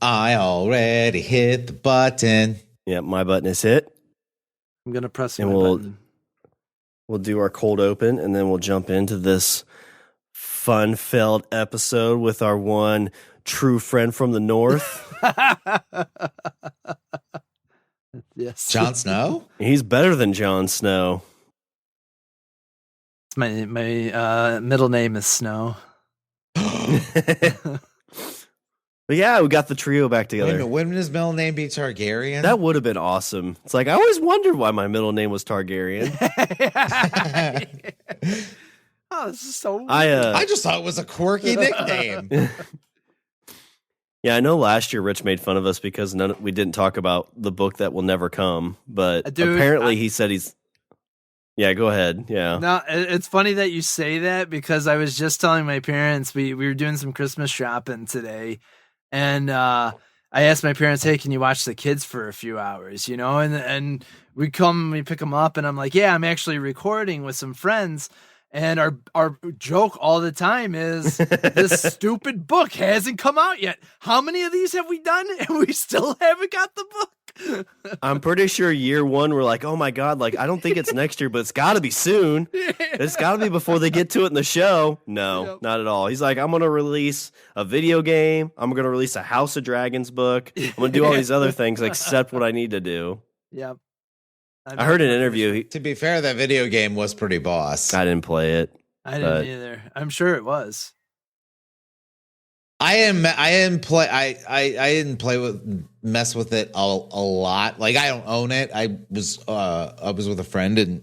I already hit the button. Yeah, my button is hit. I'm going to press and my button. We'll do our cold open, and then we'll jump into this fun-filled episode with our one true friend from the north. Yes. Jon Snow? He's better than Jon Snow. My middle name is Snow. But yeah, we got the trio back together. Wouldn't his middle name be Targaryen? That would have been awesome. It's like, I always wondered why my middle name was Targaryen. Oh, this is so weird. I just thought it was a quirky nickname. Yeah, I know last year Rich made fun of us because we didn't talk about the book that will never come. But apparently he said he's... Yeah, go ahead. Yeah. No, it's funny that you say that because I was just telling my parents we were doing some Christmas shopping today. And I asked my parents, hey, can you watch the kids for a few hours, And we pick them up, and I'm like, yeah, I'm actually recording with some friends. And our joke all the time is this stupid book hasn't come out yet. How many of these have we done? And we still haven't got the book. I'm pretty sure year one, we're like, oh my God, I don't think it's next year, but it's got to be soon. Yeah. It's got to be before they get to it in the show. No, Not at all. He's like, I'm going to release a video game. I'm going to release a House of Dragons book. I'm going to do all these other things except what I need to do. Yep. I heard an interview. To be fair, that video game was pretty boss. I didn't play it. I didn't either. I'm sure it was. I didn't mess with it a lot. I don't own it. I was with a friend and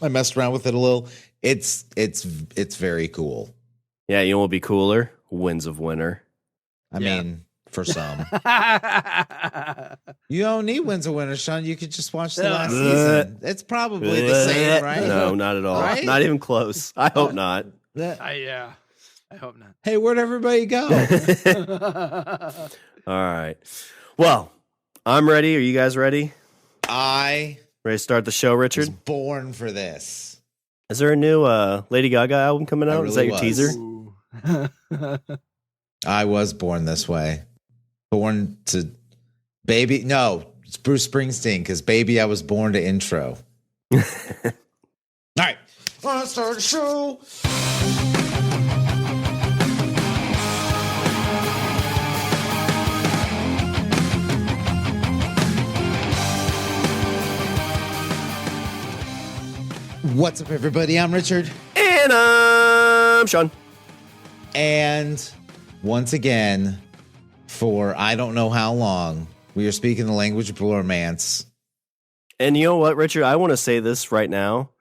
I messed around with it a little. It's very cool. Yeah, you know what would be cooler? Winds of Winter. I mean, for some. You don't need Winds of Winter, Shawn. You could just watch the last season. It's probably the same, right? No, not at all. Right? Not even close. I hope not. I hope not. Hey, where'd everybody go? All right. Well, I'm ready. Are you guys ready? Ready to start the show, Richard? was born for this. Is there a new Lady Gaga album coming out? Is that your teaser? I was born this way. Born to Baby. No, it's Bruce Springsteen because Baby, I was born to intro. All right. Let's start the show. What's up, everybody? I'm Richard. And I'm Shawn. And once again, for I don't know how long, we are speaking the language of bromance. And you know what, Richard? I want to say this right now.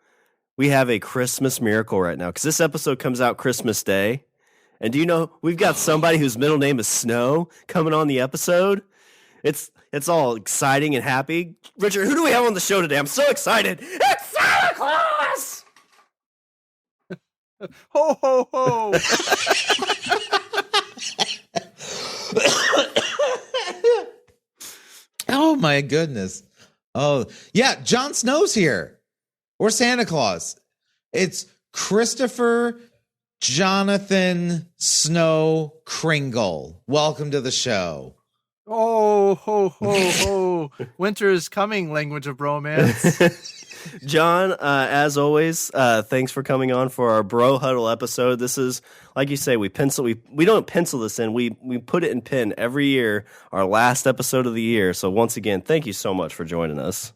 We have a Christmas miracle right now because this episode comes out Christmas Day. And do you know, we've got somebody whose middle name is Snow coming on the episode. It's all exciting and happy. Richard, who do we have on the show today? I'm so excited. It's Santa Claus! Ho, ho, ho. Oh, my goodness. Oh, yeah, Jon Snow's here. Or Santa Claus. It's Christopher Jonathan Snow Kringle. Welcome to the show. Oh, ho, ho, ho. Winter is coming, Language of Bromance. John, as always, thanks for coming on for our Bro Huddle episode. This is, like you say, we don't pencil this in. We put it in pen every year, our last episode of the year. So once again, thank you so much for joining us.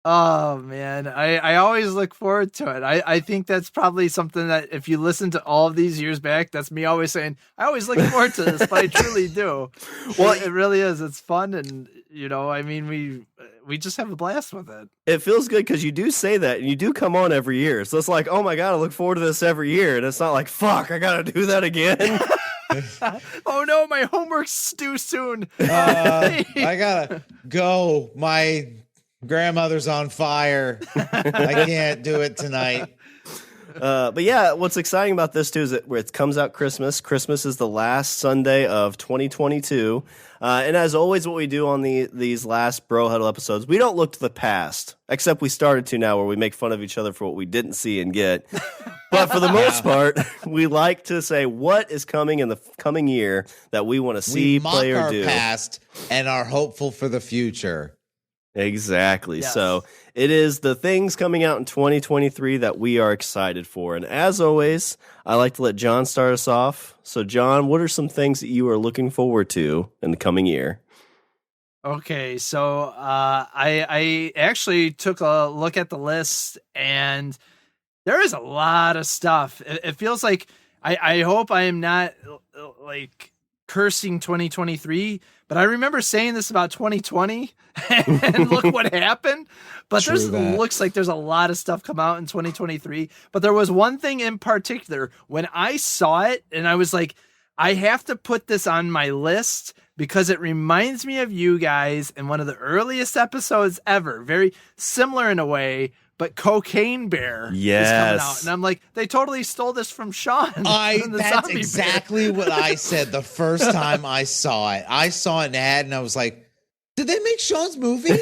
Oh, man. I always look forward to it. I think that's probably something that if you listen to all of these years back, that's me always saying, I always look forward to this, but I truly do. Well, it really is. It's fun. And, I mean, we just have a blast with it. It feels good because you do say that and you do come on every year. So it's like, oh my God, I look forward to this every year. And it's not like, fuck, I got to do that again. Oh no, my homework's due soon. I gotta go. My grandmother's on fire. I can't do it tonight. But yeah, what's exciting about this too is that it comes out Christmas. Christmas is the last Sunday of 2022. And as always, what we do on these last Bro Huddle episodes, we don't look to the past, except we started to now where we make fun of each other for what we didn't see and get. But for the most part, we like to say what is coming in the coming year that we want to see, play, or do. We mock our past and are hopeful for the future. Exactly. Yes. So it is the things coming out in 2023 that we are excited for. And as always, I like to let John start us off. So, John, what are some things that you are looking forward to in the coming year? Okay, so I actually took a look at the list, and there is a lot of stuff. It feels like I hope I am not like cursing 2023, but I remember saying this about 2020, and look what happened. But looks like there's a lot of stuff come out in 2023. But there was one thing in particular when I saw it, and I was like, I have to put this on my list because it reminds me of you guys in one of the earliest episodes ever. Very similar in a way, but Cocaine Bear is coming out. And I'm like, they totally stole this from Shawn. That's exactly what I said the first time I saw it. I saw it in ad and I was like, did they make Shawn's movie?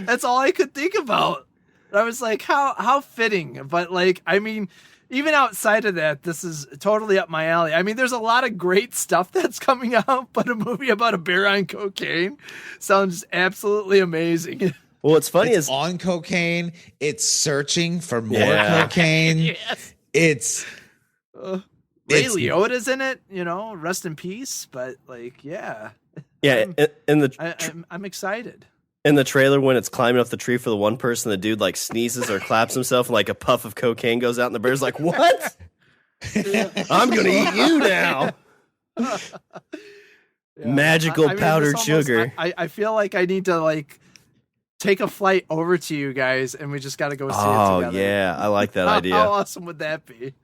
That's all I could think about. I was like, how fitting. But like, I mean, even outside of that, this is totally up my alley. I mean, there's a lot of great stuff that's coming out, but a movie about a bear on cocaine sounds absolutely amazing. Well, what's funny is on cocaine, it's searching for more cocaine. Yes. It's Ray Liotta's in it, rest in peace. But like, yeah. Yeah, I'm excited. In the trailer, when it's climbing up the tree for the one person, the dude like sneezes or claps himself, and like a puff of cocaine goes out, and the bear's like, "What? I'm gonna eat you now." Magical powdered sugar. I feel like I need to like take a flight over to you guys, and we just got to go see it together. Oh yeah, I like that idea. How awesome would that be?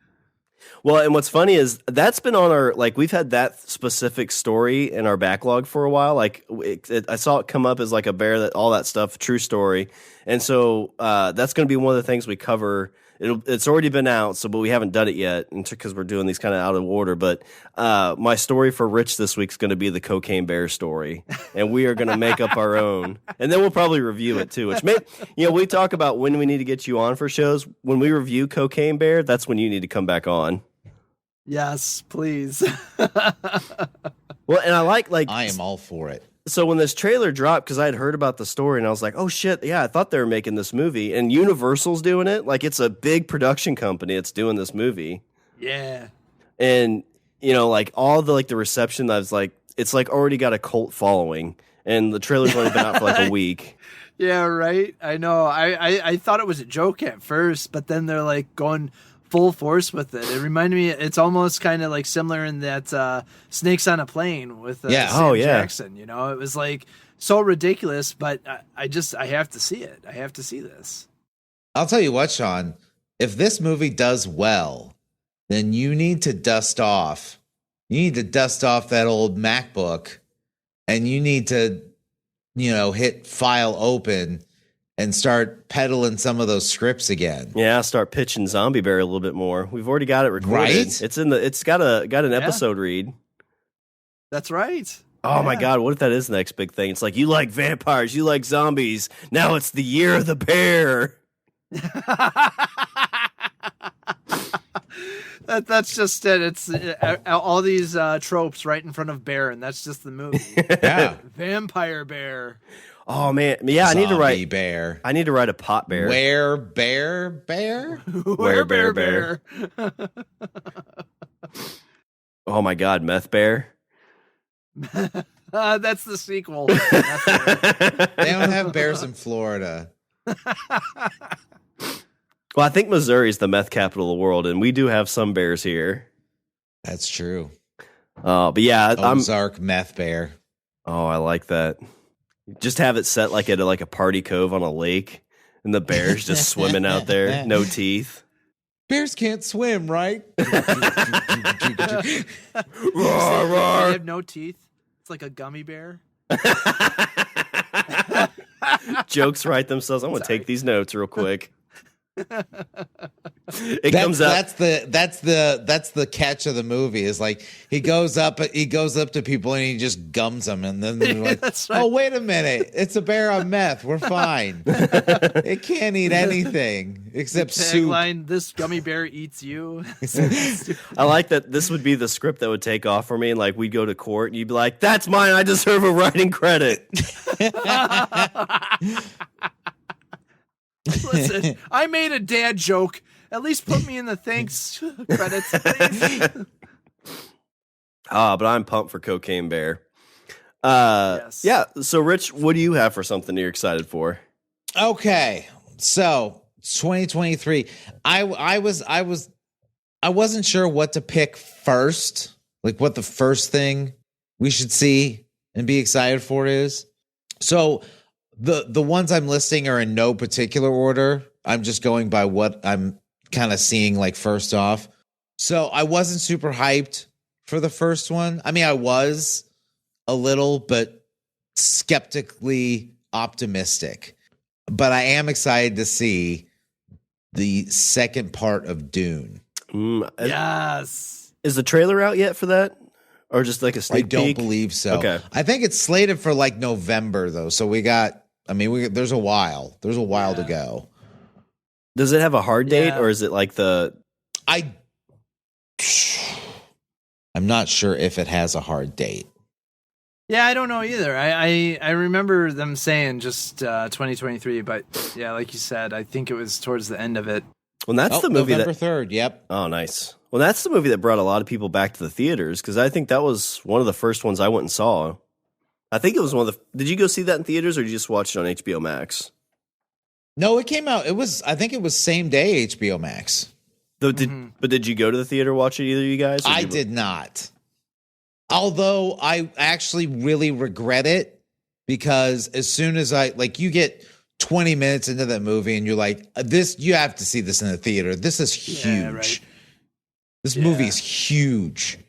Well, and what's funny is that's been on our, like, we've had that specific story in our backlog for a while. Like, I saw it come up as like a bear, that all that stuff, true story. And so that's going to be one of the things we cover. It's already been out, but we haven't done it yet because we're doing these kind of out of order. But my story for Rich this week is going to be the Cocaine Bear story, and we are going to make up our own, and then we'll probably review it too. Which we talk about when we need to get you on for shows. When we review Cocaine Bear, that's when you need to come back on. Yes, please. Well, and I am all for it. So when this trailer dropped, because I had heard about the story, and I was like, oh shit, yeah, I thought they were making this movie, and Universal's doing it. Like, it's a big production company that's doing this movie. Yeah. And like all the the reception, I was like, it's like already got a cult following, and the trailer's only been out for like a week. Yeah, right. I know. I thought it was a joke at first, but then they're like going full force with it. It reminded me, it's almost kind of like similar in that Snakes on a Plane with Sam Jackson. It was like so ridiculous, but I have to see it. I have to see this. I'll tell you what, Shawn, if this movie does well, then you need to dust off. You need to dust off that old MacBook, and you need to, hit file open and start peddling some of those scripts again. Yeah, start pitching Zombie Bear a little bit more. We've already got it recorded. Right? It's got an episode read. That's right. Oh my God, what if that is the next big thing? It's like, you like vampires, you like zombies. Now it's the year of the bear. That's just it. It's all these tropes right in front of bear, and that's just the movie. Yeah. Vampire bear. Oh man, yeah. I need to write bear. I need to write a pot bear. Where bear? Where bear? Oh my God, meth bear. That's the sequel. They don't have bears in Florida. Well, I think Missouri is the meth capital of the world, and we do have some bears here. That's true. But yeah, Ozark meth bear. Oh, I like that. Just have it set like at a party cove on a lake, and the bear's just swimming out there, no teeth. Bears can't swim, right? They have no teeth. It's like a gummy bear. Jokes write themselves. I'm going to take these notes real quick. Comes out. That's the catch of the movie is like he goes up to people and he just gums them, and then they're like, That's right. oh, wait a minute, it's a bear on meth, we're fine. It can't eat anything except soup. Tagline, this gummy bear eats you. I like that this would be the script that would take off for me, and like we'd go to court and you'd be like, that's mine, I deserve a writing credit. Listen, I made a dad joke. At least put me in the thanks credits, please. But I'm pumped for Cocaine Bear. Yes. Yeah. So, Rich, what do you have for something you're excited for? Okay, so 2023. I wasn't sure what to pick first, like what the first thing we should see and be excited for is. So the ones I'm listing are in no particular order. I'm just going by what I'm kind of seeing like first off. So I wasn't super hyped for the first one. I mean, I was a little, but skeptically optimistic. But I am excited to see the second part of Dune. Yes. Is the trailer out yet for that? Or just like a sneak peek? I don't believe so. Okay. I think it's slated for like November though. So there's a while. There's a while to go. Does it have a hard date, Yeah. or is it like I'm not sure if it has a hard date. Yeah, I don't know either. I remember them saying just 2023, but yeah, like you said, I think it was towards the end of it. Well, that's the movie November 3rd. Yep. Oh, nice. Well, that's the movie that brought a lot of people back to the theaters, because I think that was one of the first ones I went and saw. I think it was one of the. Did you go see that in theaters, or did you just watch it on HBO Max? No, it came out. I think it was same day HBO Max. But did you go to the theater watch it, either of you guys? I did not. Although I actually really regret it, because as soon as you get 20 minutes into that movie and you're like, you have to see this in the theater. This is huge. Yeah, right. This movie is huge.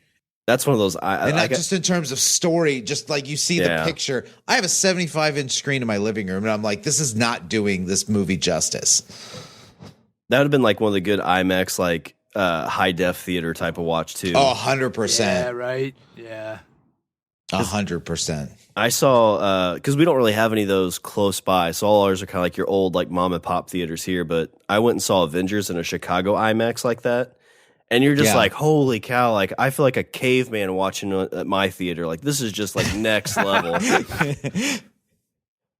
That's one of those. And not just in terms of story, just like you see the picture. I have a 75-inch screen in my living room, and I'm like, this is not doing this movie justice. That would have been like one of the good IMAX, like high def theater type of watch too. Oh, 100%. Yeah, right. Yeah. 100%. I saw, because we don't really have any of those close by, so all ours are kind of like your old like mom and pop theaters here. But I went and saw Avengers in a Chicago IMAX like that. And you're just like, holy cow, like I feel like a caveman watching at my theater. Like this is just like next level.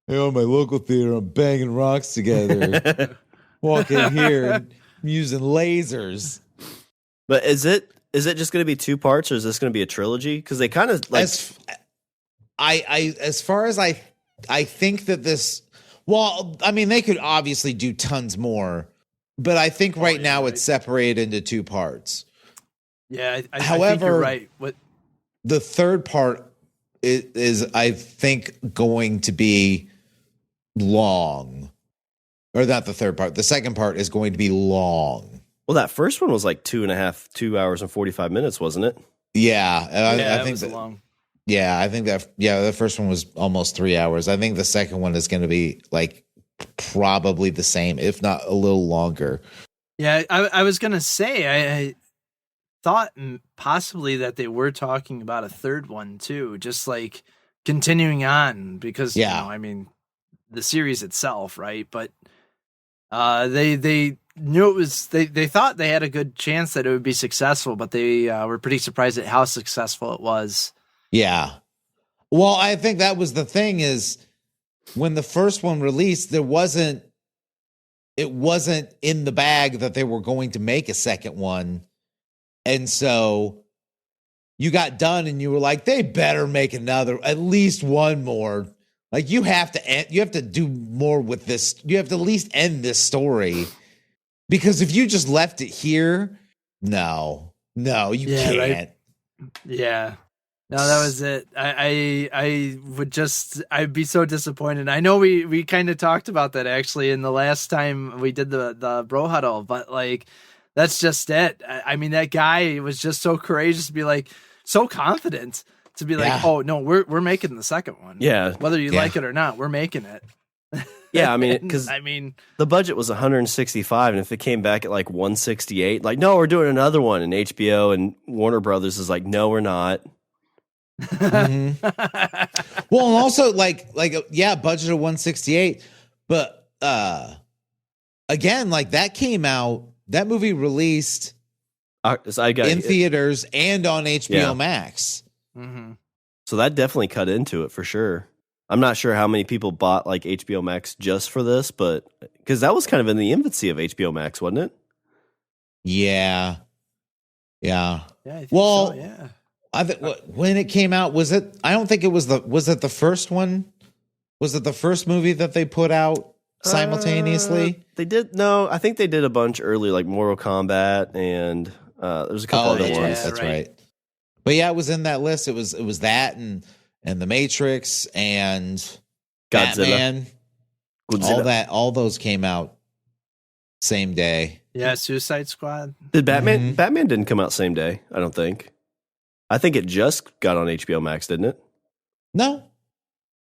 My local theater, I'm banging rocks together. Walk in here and I'm using lasers. But is it just going to be 2 parts, or is this going to be a trilogy? Because they kind of like as far as I think that this. Well, I mean, they could obviously do tons more. But I think right now it's separated into 2 parts. Yeah, However, I think you're right. The third part is, I think, going to be long. Or not the third part. The second part is going to be long. Well, that first one was like 2 hours and 45 minutes, wasn't it? Yeah. I think was that, long. Yeah, I think that. Yeah, the first one was almost 3 hours. I think the second one is going to be like probably the same, if not a little longer. Yeah, I was gonna say I thought possibly that they were talking about a third one too, just like continuing on, because I mean the series itself, right? But they knew it was they thought they had a good chance that it would be successful, but they were pretty surprised at how successful it was. Yeah, well, I think that was the thing is, when the first one released, it wasn't in the bag that they were going to make a second one. And so you got done and you were like, they better make at least one more. Like you have to do more with this. You have to at least end this story, because if you just left it here, you can't. Right. Yeah. No, that was it. I'd be so disappointed. I know we kind of talked about that actually in the last time we did the Bro Huddle, but like, that's just it. I mean, that guy was just so courageous to be like, so confident to be like, oh no, we're making the second one. Yeah. Whether you like it or not, we're making it. Yeah, I mean, because I mean, the budget was 165, and if it came back at like 168, like, no, we're doing another one, and HBO and Warner Brothers is like, no, we're not. Mm-hmm. Well, and also yeah, budget of 168, but again, like that movie released in theaters and on HBO Max. Mm-hmm. So that definitely cut into it for sure. I'm not sure how many people bought like HBO Max just for this, but because that was kind of in the infancy of HBO Max, wasn't it? Yeah. I think well, so, yeah. When it came out, was it? I don't think it was was it the first one? Was it the first movie that they put out simultaneously? They did. No, I think they did a bunch early, like Mortal Kombat, and there's a couple other ones. Right, that's right. But yeah, it was in that list. It was that and The Matrix and Godzilla. Batman. All those came out same day. Yeah, Suicide Squad. Did Batman? Mm-hmm. Batman didn't come out same day, I don't think. I think it just got on HBO Max, didn't it? No,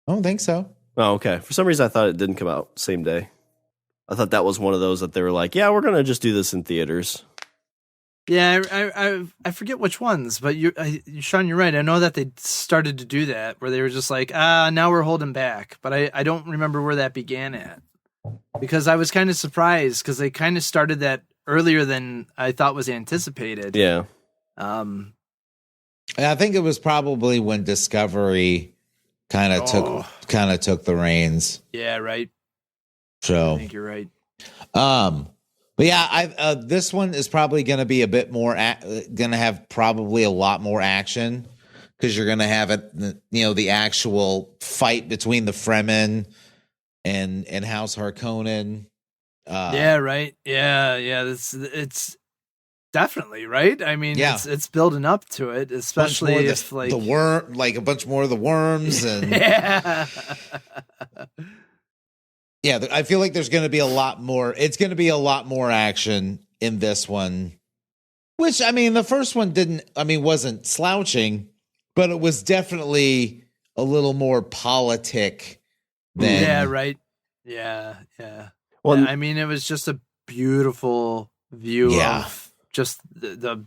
I don't think so. Oh, okay. For some reason, I thought it didn't come out same day. I thought that was one of those that they were like, yeah, we're going to just do this in theaters. Yeah, I forget which ones, but Shawn, you're right. I know that they started to do that, where they were just like, now we're holding back. But I don't remember where that began at. Because I was kind of surprised, because they kind of started that earlier than I thought was anticipated. Yeah. I think it was probably when Discovery kind of took the reins. Yeah, right. So I think you're right. But yeah, this one is probably going to be a bit more going to have probably a lot more action, because you're going to have the actual fight between the Fremen and House Harkonnen. Yeah, right. Yeah. It's definitely right. I mean, yeah. It's building up to it, especially if the worm, like a bunch more of the worms, and yeah. Yeah, I feel like there's going to be a lot more. It's going to be a lot more action in this one, which, I mean, the first one wasn't slouching, but it was definitely a little more politic than. Yeah, right. Yeah. Well, I mean, it was just a beautiful view of just the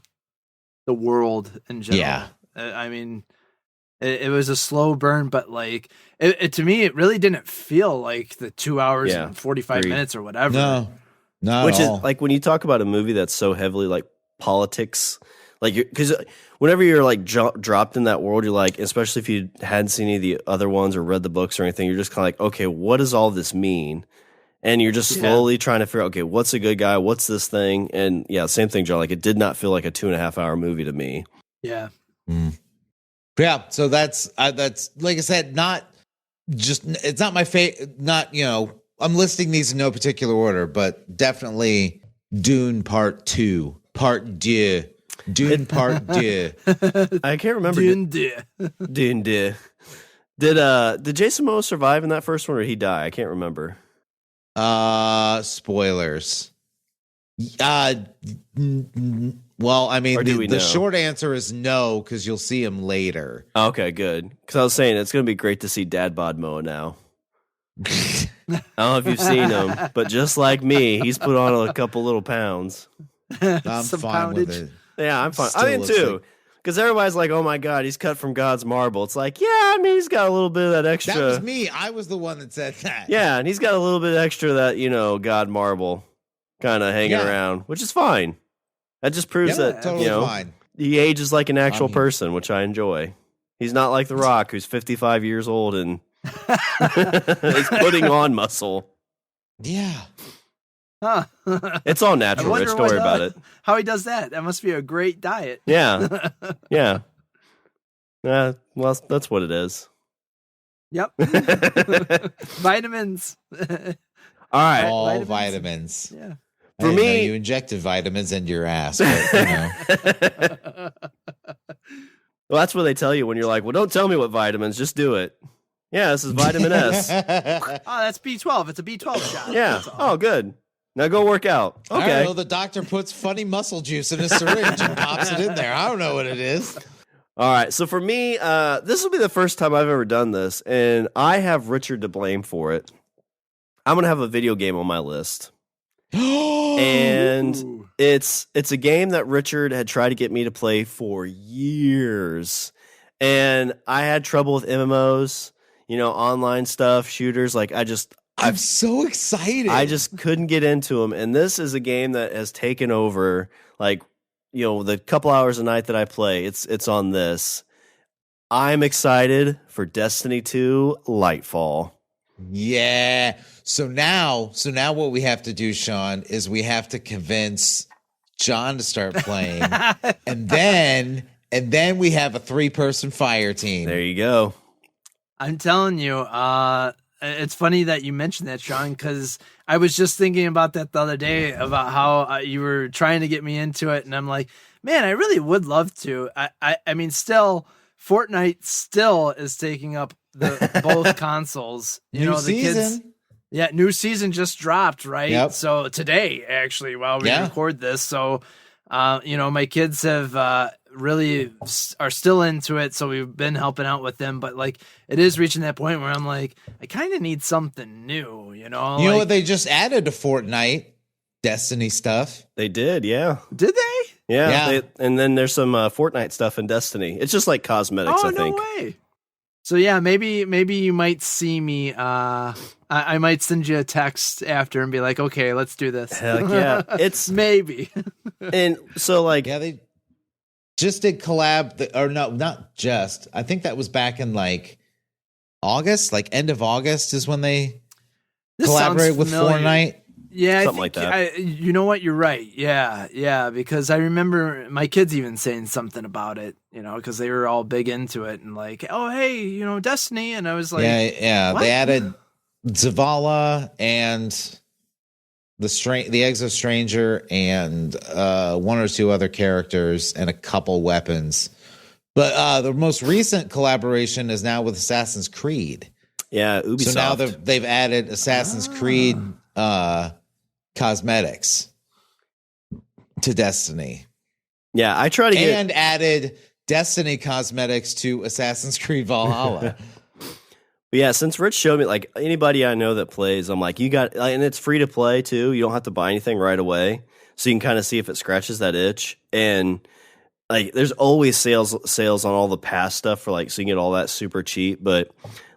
world in general. Yeah. I mean, it was a slow burn, but like it to me, it really didn't feel like the 2 hours and 45 minutes or whatever. No, which is like when you talk about a movie that's so heavily like politics, like because whenever you're like dropped in that world, you're like, especially if you hadn't seen any of the other ones or read the books or anything, you're just kind of like, okay, what does all this mean? And you're just slowly trying to figure out, okay, what's a good guy? What's this thing? And yeah, same thing, John. Like it did not feel like a 2.5 hour movie to me. Yeah. Mm. Yeah, so that's like I said, it's not my favorite. I'm listing these in no particular order, but definitely Dune Part 2, Part 2, Dune Part 2. I can't remember. Dune 2. Did Jason Momoa survive in that first one, or did he die? I can't remember. Spoilers. Well, I mean, the short answer is no, because you'll see him later. Okay, good. Because I was saying it's going to be great to see Dad Bod Moa now. I don't know if you've seen him, but just like me, he's put on a couple little pounds. I'm fine with it. Yeah, I'm fine. I am too. Because everybody's like, oh my God, he's cut from God's marble. It's like, yeah, I mean, he's got a little bit of that extra. That was me. I was the one that said that. Yeah, and he's got a little bit extra that, God marble kind of hanging around, which is fine. That just proves that, totally fine. He ages like an actual person, which I enjoy. He's not like The Rock, who's 55 years old and is putting on muscle. Yeah. Huh. It's all natural, Rich. Don't worry about it. How he does that. That must be a great diet. Yeah. Yeah. Well, that's what it is. Yep. Vitamins. All right. All vitamins. Yeah. For me, you injected vitamins into your ass. But, Well, that's what they tell you when you're like, well, don't tell me what vitamins, just do it. Yeah, this is vitamin S. That's B12. It's a B12 shot. Yeah. Oh, good. Now go work out. Okay. I don't know. The doctor puts funny muscle juice in a syringe and pops it in there. I don't know what it is. All right. So for me, this will be the first time I've ever done this, and I have Richard to blame for it. I'm gonna have a video game on my list. And it's a game that Richard had tried to get me to play for years. And I had trouble with MMOs, online stuff, shooters. Like I'm so excited. I just couldn't get into them. And this is a game that has taken over, the couple hours a night that I play, it's on this. I'm excited for Destiny 2 Lightfall. Yeah. So now what we have to do, Shawn, is we have to convince John to start playing. and then we have a 3-person fire team. There you go. I'm telling you, it's funny that you mentioned that, Shawn, because I was just thinking about that the other day about how you were trying to get me into it, and I'm like, man, I really would love to. I mean, still, Fortnite still is taking up both consoles. New season. New season just dropped, right? Yep. So today, actually, while we record this, so my kids have really are still into it, so we've been helping out with them. But it is reaching that point where I'm like, I kind of need something new, You know what they just added to Fortnite? Destiny stuff. They did, yeah. Did they? Yeah. And then there's some Fortnite stuff in Destiny. It's just like cosmetics, I think. No way. So yeah, maybe you might see me. I might send you a text after and be like, okay, let's do this. Heck yeah. It's maybe. And so they just did collab, or no, not just. I think that was back in August, end of August is when they collaborated with Fortnite. Yeah, something like that. You know what? You're right. Yeah, because I remember my kids even saying something about it, because they were all big into it and oh, hey, Destiny. And I was like, yeah. What? They added Zavala and the Eggs of Stranger and one or two other characters and a couple weapons. But the most recent collaboration is now with Assassin's Creed. Yeah, Ubisoft. So now they've added Assassin's Creed cosmetics to Destiny. Yeah, I try to get... And added Destiny cosmetics to Assassin's Creed Valhalla. But yeah, since Rich showed me, anybody I know that plays, I'm like, you got... and it's free to play, too. You don't have to buy anything right away. So you can kind of see if it scratches that itch. And, there's always sales on all the past stuff for, so you can get all that super cheap. But,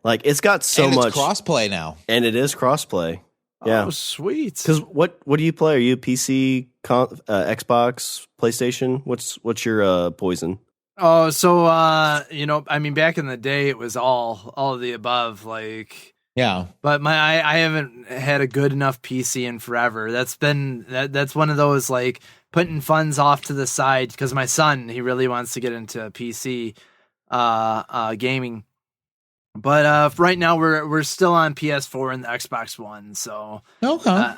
it's got so much... it's crossplay now. And it is crossplay. Yeah. Oh, sweet. Because what do you play? Are you PC, Xbox, PlayStation? What's your poison? Oh, so back in the day, it was all of the above. Yeah. But I haven't had a good enough PC in forever. That's one of those putting funds off to the side because my son, he really wants to get into PC gaming. But right now we're still on PS4 and the Xbox One. So okay.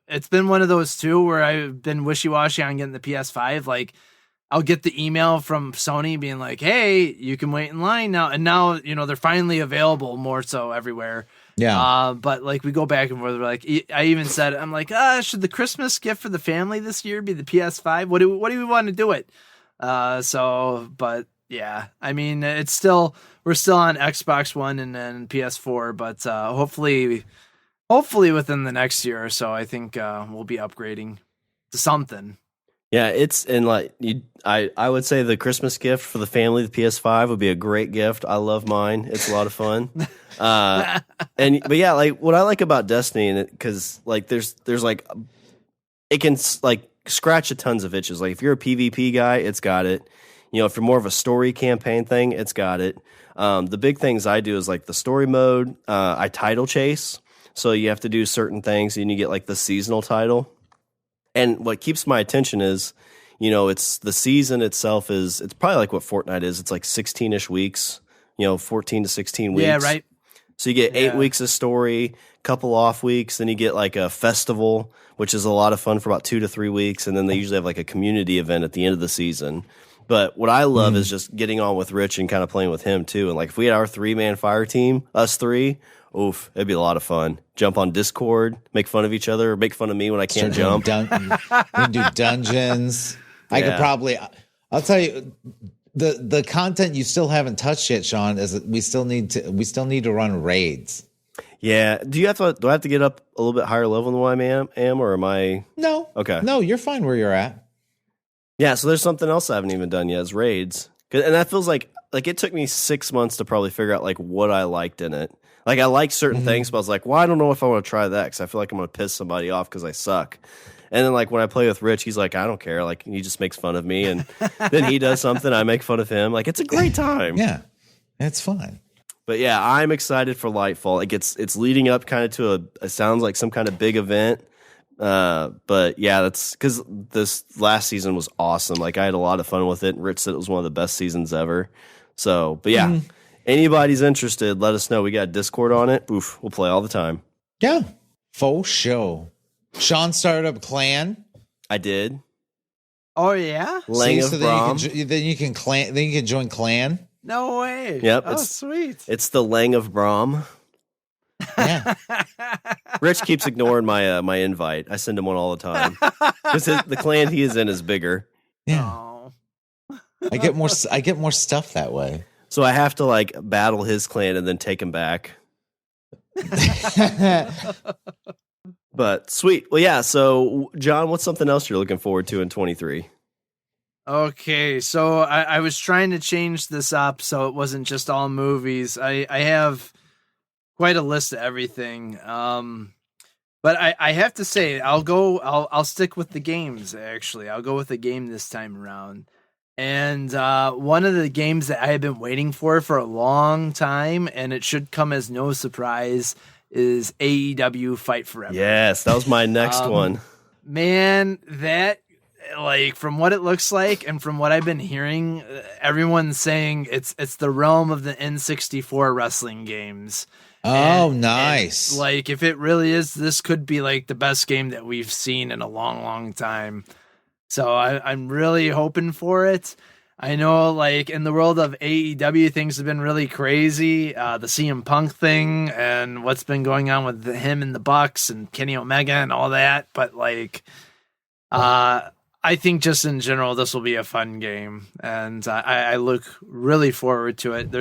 It's been one of those too where I've been wishy-washy on getting the PS5. I'll get the email from Sony being like, "Hey, you can wait in line now." And now they're finally available more so everywhere. Yeah. But we go back and forth. I even said, I'm like, should the Christmas gift for the family this year be the PS5? What do we want to do it? But yeah, it's still. We're still on Xbox One and then PS4, but hopefully within the next year or so, I think we'll be upgrading to something. Yeah, I would say the Christmas gift for the family, the PS5, would be a great gift. I love mine; it's a lot of fun. But yeah, what I like about Destiny, and because there's it can scratch a tons of itches. If you're a PvP guy, it's got it. If you're more of a story campaign thing, it's got it. The big things I do is the story mode. I title chase, so you have to do certain things, and you get the seasonal title. And what keeps my attention is, it's the season itself it's probably what Fortnite is. It's 16-ish weeks, 14 to 16 weeks. Yeah, right. So you get 8 weeks of story, couple off weeks, then you get a festival, which is a lot of fun for about 2 to 3 weeks, and then they usually have a community event at the end of the season. But what I love is just getting on with Rich and kind of playing with him too. And if we had our 3-man fire team, us three, oof, it'd be a lot of fun. Jump on Discord, make fun of each other, or make fun of me when I can't jump. We can do dungeons. I could probably. I'll tell you, the content you still haven't touched yet, Shawn, is that we still need to run raids. Yeah. Do I have to get up a little bit higher level than what I am, or am I? No. Okay. No, you're fine where you're at. Yeah. So there's something else I haven't even done yet. Is raids, and that feels like it took me 6 months to probably figure out like what I liked in it. Like I like certain things, but I was like, well, I don't know if I want to try that because I feel like I'm going to piss somebody off because I suck. And then like when I play with Rich, he's like, I don't care. Like he just makes fun of me, and then he does something, I make fun of him. Like it's a great time. Yeah, it's fun. But yeah, I'm excited for Lightfall. It's leading up kind of to it sounds like some kind of big event. But yeah, that's because this last season was awesome. Like I had a lot of fun with it. And Rich said it was one of the best seasons ever. So, but yeah, anybody's interested, let us know. We got Discord on it. Oof, we'll play all the time. Yeah, full show. Shawn started up Clan. I did. Oh yeah. Lang of Brom. Then you can join Clan. No way. Yep. Oh, sweet. It's the Lang of Brom. Yeah. Rich keeps ignoring my invite. I send him one all the time because the clan he is in is bigger. Yeah. Oh. I get more stuff that way. So I have to like battle his clan and then take him back. But sweet. Well, yeah. So John, what's something else you're looking forward to in 23? Okay, so I was trying to change this up so it wasn't just all movies. I have quite a list of everything. But I have to say I'll stick with the games. Actually, I'll go with the game this time around. And one of the games that I have been waiting for a long time, and it should come as no surprise, is AEW Fight Forever. Yes, that was my next one. Man, that, like, from what it looks like and from what I've been hearing, everyone's saying it's the realm of the N64 wrestling games. Oh, nice. And, like, if it really is, this could be like the best game that we've seen in a long, long time. So I'm really hoping for it. I know, like, in the world of AEW, things have been really crazy. The CM Punk thing and what's been going on with him and the Bucks and Kenny Omega and all that. But, like, I think just in general, this will be a fun game. And I look really forward to it.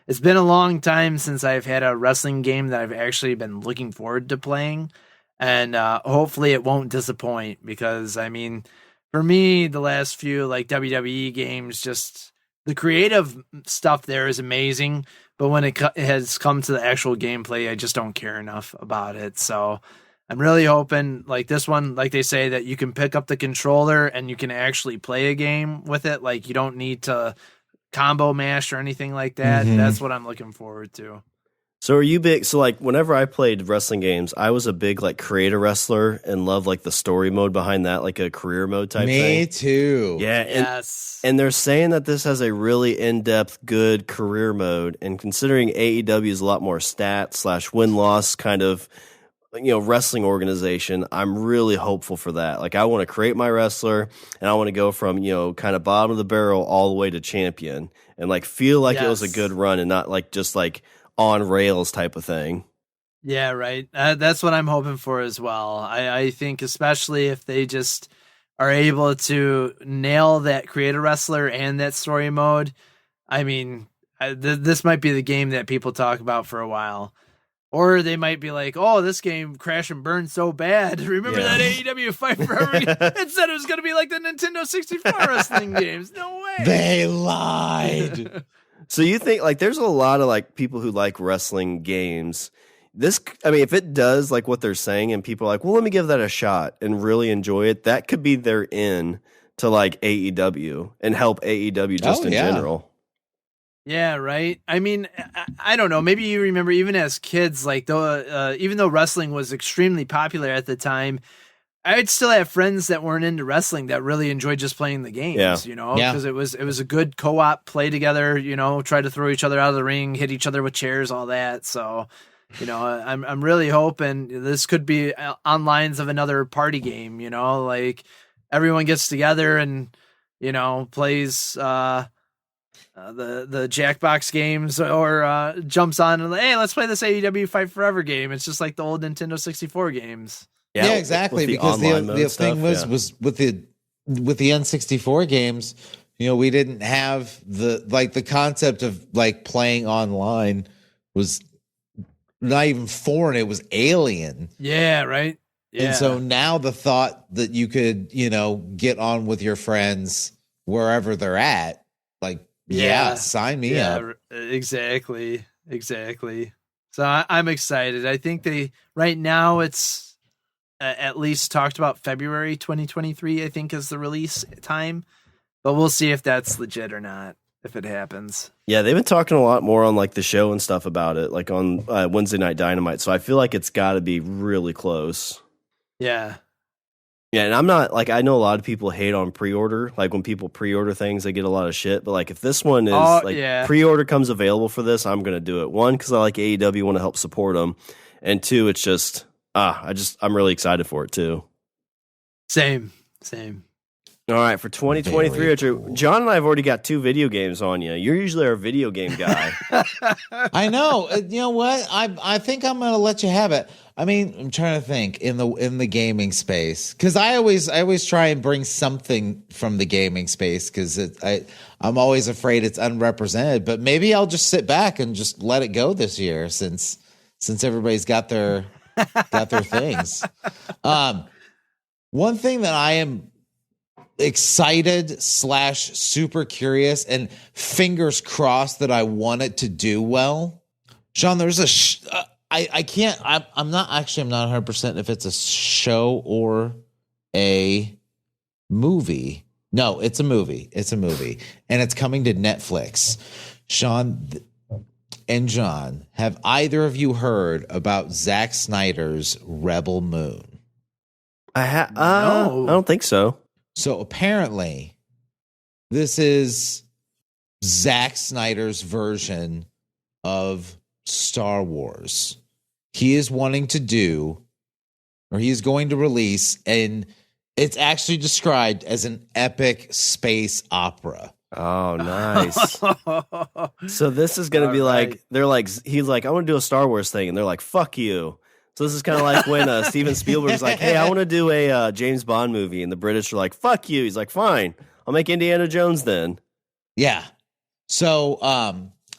It's been a long time since I've had a wrestling game that I've actually been looking forward to playing. And hopefully it won't disappoint because, I mean, for me, the last few like WWE games, just the creative stuff there is amazing. But when it has come to the actual gameplay, I just don't care enough about it. So I'm really hoping like this one, like they say, that you can pick up the controller and you can actually play a game with it. Like you don't need to combo mash or anything like that. Mm-hmm. That's what I'm looking forward to. So are you big? So like whenever I played wrestling games, I was a big like creator wrestler and loved like the story mode behind that, like a career mode type thing. Me too. Yeah. Yes. And they're saying that this has a really in-depth, good career mode. And considering AEW is a lot more stat / win-loss kind of, wrestling organization, I'm really hopeful for that. Like I want to create my wrestler and I want to go from, kind of bottom of the barrel all the way to champion and like feel like it was a good run and not like just like on rails type of thing. Yeah, right. That's what I'm hoping for as well. I think especially if they just are able to nail that creator wrestler and that story mode. I mean, this might be the game that people talk about for a while. Or they might be like, oh, this game crashed and burned so bad. Remember that AEW Fight Forever? It said it was going to be like the Nintendo 64 wrestling games. No way. They lied. So you think like there's a lot of like people who like wrestling games. If it does like what they're saying and people are like, well, let me give that a shot and really enjoy it, that could be their in to like AEW and help AEW just in general. Yeah, right. I mean, I don't know. Maybe you remember even as kids, like even though wrestling was extremely popular at the time, I'd still have friends that weren't into wrestling that really enjoyed just playing the games, because it was a good co-op play together, try to throw each other out of the ring, hit each other with chairs, all that. So, I'm really hoping this could be on lines of another party game, like everyone gets together and, plays, the Jackbox games or jumps on and hey, let's play this AEW Fight Forever game. It's just like the old Nintendo 64 games. Yeah, exactly. Because the thing was with the N64 games, we didn't have the concept of like playing online was not even foreign, it was alien. Yeah, right. Yeah. And so now the thought that you could, get on with your friends wherever they're at, like, sign me up. Exactly. So I'm excited. I think right now it's at least talked about February 2023, I think is the release time, but we'll see if that's legit or not, if it happens. Yeah, they've been talking a lot more on like the show and stuff about it, like on Wednesday Night Dynamite. So I feel like it's got to be really close. Yeah. Yeah, and I'm not like, I know a lot of people hate on pre-order. Like when people pre-order things, they get a lot of shit. But like if this one is pre-order comes available for this, I'm gonna do it. One, because I like AEW, want to help support them, and two, it's just I'm really excited for it too. Same. All right, for 2023, Richard, John and I have already got 2 video games on you. You're usually our video game guy. I know. You know what? I think I'm going to let you have it. I mean, I'm trying to think in the gaming space, because I always try and bring something from the gaming space, because I'm always afraid it's unrepresented. But maybe I'll just sit back and just let it go this year, since everybody's got their things. One thing that I am excited / super curious and fingers crossed that I want it to do well. Shawn, there's I'm not 100% if it's a show or a movie. No, it's a movie. And it's coming to Netflix. Shawn and John, have either of you heard about Zack Snyder's Rebel Moon? No. I don't think so. So apparently, this is Zack Snyder's version of Star Wars. He is wanting to do, or he is going to release, and it's actually described as an epic space opera. Oh, nice. So this is going to be like, he's like, I want to do a Star Wars thing. And they're like, fuck you. So this is kind of like when Steven Spielberg's like, hey, I want to do a James Bond movie. And the British are like, fuck you. He's like, fine, I'll make Indiana Jones then. Yeah. So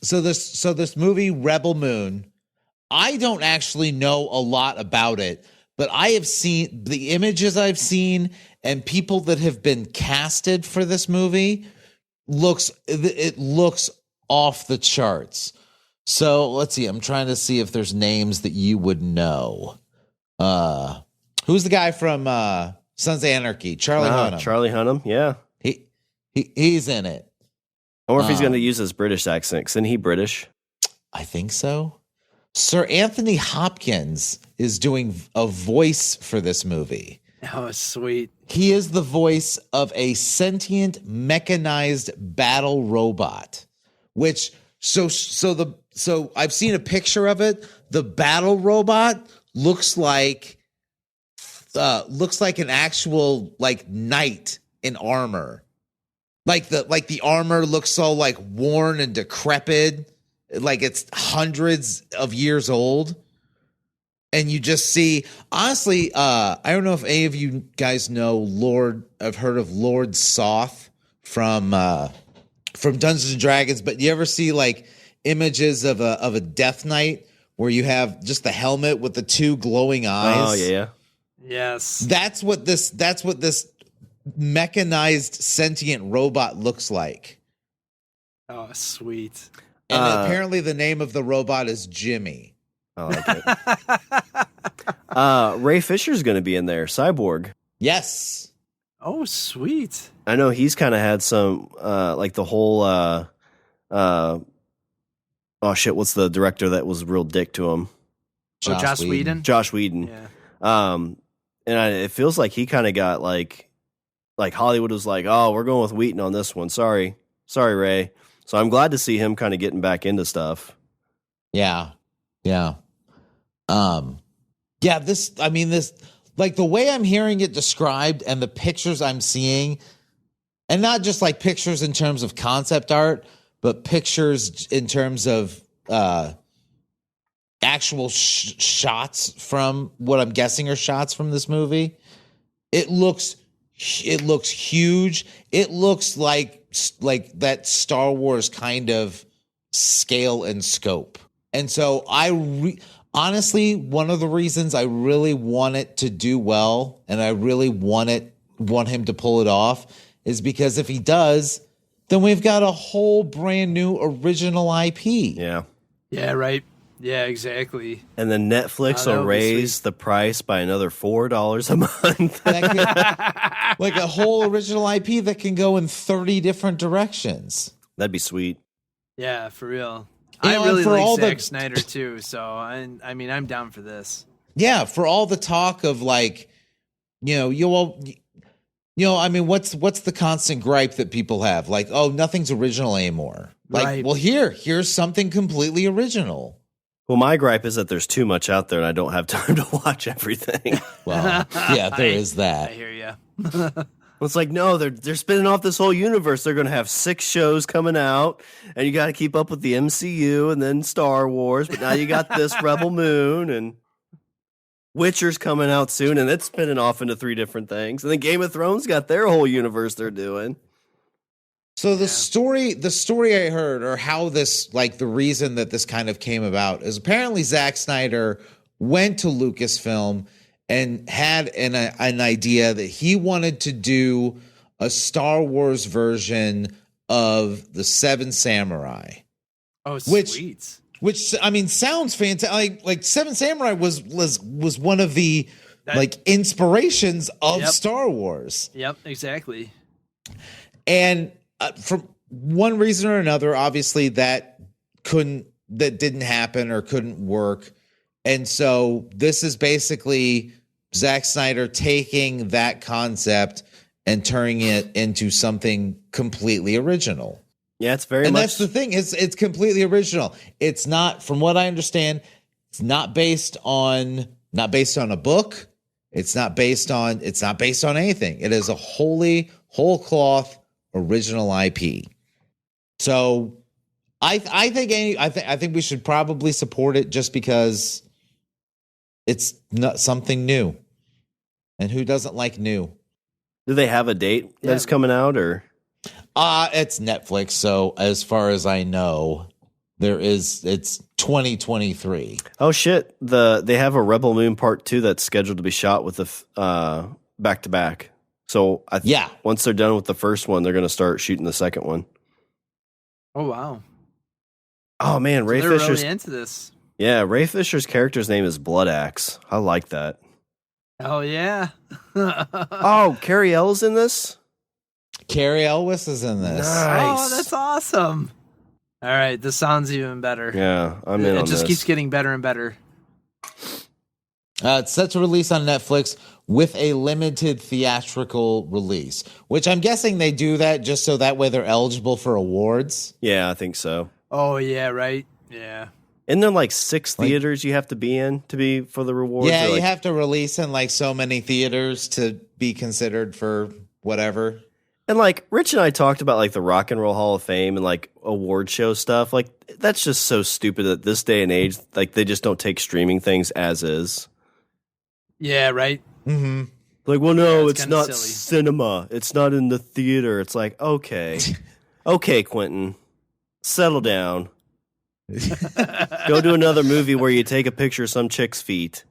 this movie, Rebel Moon, I don't actually know a lot about it, but I have seen the images I've seen, and people that have been casted for this movie looks off the charts. So let's see. I'm trying to see if there's names that you would know. Who's the guy from Sons of Anarchy? Charlie Hunnam. Charlie Hunnam, yeah. He's in it. I wonder if he's going to use his British accent. Isn't he British? I think so. Sir Anthony Hopkins is doing a voice for this movie. Oh, sweet. He is the voice of a sentient mechanized battle robot, which so I've seen a picture of it. The battle robot looks like an actual like knight in armor. Like the armor looks so like worn and decrepit, like it's hundreds of years old. And you just see, honestly, I don't know if any of you guys know I've heard of Lord Soth from Dungeons and Dragons, but you ever see like images of a Death Knight where you have just the helmet with the 2 glowing eyes? Oh yeah. Yes. That's what this mechanized sentient robot looks like. Oh, sweet. And apparently the name of the robot is Jimmy. I like it. Ray Fisher's going to be in there, Cyborg. Yes. Oh, sweet. I know he's kind of had some, like the whole, oh shit, what's the director that was a real dick to him? Joss Whedon? Joss Whedon. Yeah. It feels like he kind of got like Hollywood was like, oh, we're going with Wheaton on this one. Sorry, Ray. So I'm glad to see him kind of getting back into stuff. Yeah. This, like the way I'm hearing it described and the pictures I'm seeing, and not just like pictures in terms of concept art, but pictures in terms of actual shots from what I'm guessing are shots from this movie. It looks huge. It looks like that Star Wars kind of scale and scope. And so honestly, one of the reasons I really want it to do well and I really want him to pull it off is because if he does, then we've got a whole brand new original IP. Yeah. Yeah, right. Yeah, exactly. And then Netflix will raise the price by another $4 a month. Like a whole original IP that can go in 30 different directions. That'd be sweet. Yeah, for real. You I know, really for like all Zack Snyder too, so I mean, I'm down for this. Yeah, for all the talk of like, I mean, what's the constant gripe that people have? Like, oh, nothing's original anymore. Like, Right. well, here's something completely original. Well, my gripe is that there's too much out there and I don't have time to watch everything. Well, yeah, there is that. I hear you. Well, it's like, no, they're spinning off this whole universe. They're going to have 6 shows coming out, and you got to keep up with the MCU and then Star Wars. But now you got this Rebel Moon, and Witcher's coming out soon, and it's spinning off into 3 different things. And then Game of Thrones got their whole universe they're doing. So the story I heard, or how this, like the reason that this kind of came about, is apparently Zack Snyder went to Lucasfilm and had an idea that he wanted to do a Star Wars version of the 7 Samurai. Oh, sweet. Which I mean sounds fantastic. Like 7 Samurai was one of the inspirations of Star Wars. Yep, exactly. And from one reason or another, obviously that didn't happen or couldn't work. And so this is basically Zack Snyder taking that concept and turning it into something completely original. Yeah, it's very and much. That's the thing. It's completely original. It's not, from what I understand, it's not based on a book. It's not based on anything. It is a whole cloth original IP. So I think we should probably support it just because it's not something new. And who doesn't like new? Do they have a date that's coming out, or? It's Netflix, so as far as I know, it's 2023. Oh shit. They have a Rebel Moon Part 2 that's scheduled to be shot with the back to back. So once they're done with the first one, they're going to start shooting the second one. Oh wow. Oh man, Ray they're Fisher's really into this. Yeah, Ray Fisher's character's name is Blood Axe. I like that. Oh yeah. Oh, Carrie Ells in this? Carrie Elwes is in this. Nice. Oh, that's awesome. All right, this sounds even better. Yeah, I'm in on this. It just keeps getting better and better. It's set to release on Netflix with a limited theatrical release, which I'm guessing they do that just so that way they're eligible for awards. Yeah, I think so. Oh yeah, right. Yeah. Isn't there like 6 theaters you have to be in to be for the rewards? Yeah, you have to release in like so many theaters to be considered for whatever. And like Rich and I talked about like the Rock and Roll Hall of Fame and like award show stuff. Like that's just so stupid at this day and age. Like they just don't take streaming things as is. Yeah, right. Mm-hmm. Like, well, no, Yeah, it's not silly. cinema. It's not in the theater. It's like, okay, okay, Quentin, settle down. Go do another movie where you take a picture of some chick's feet.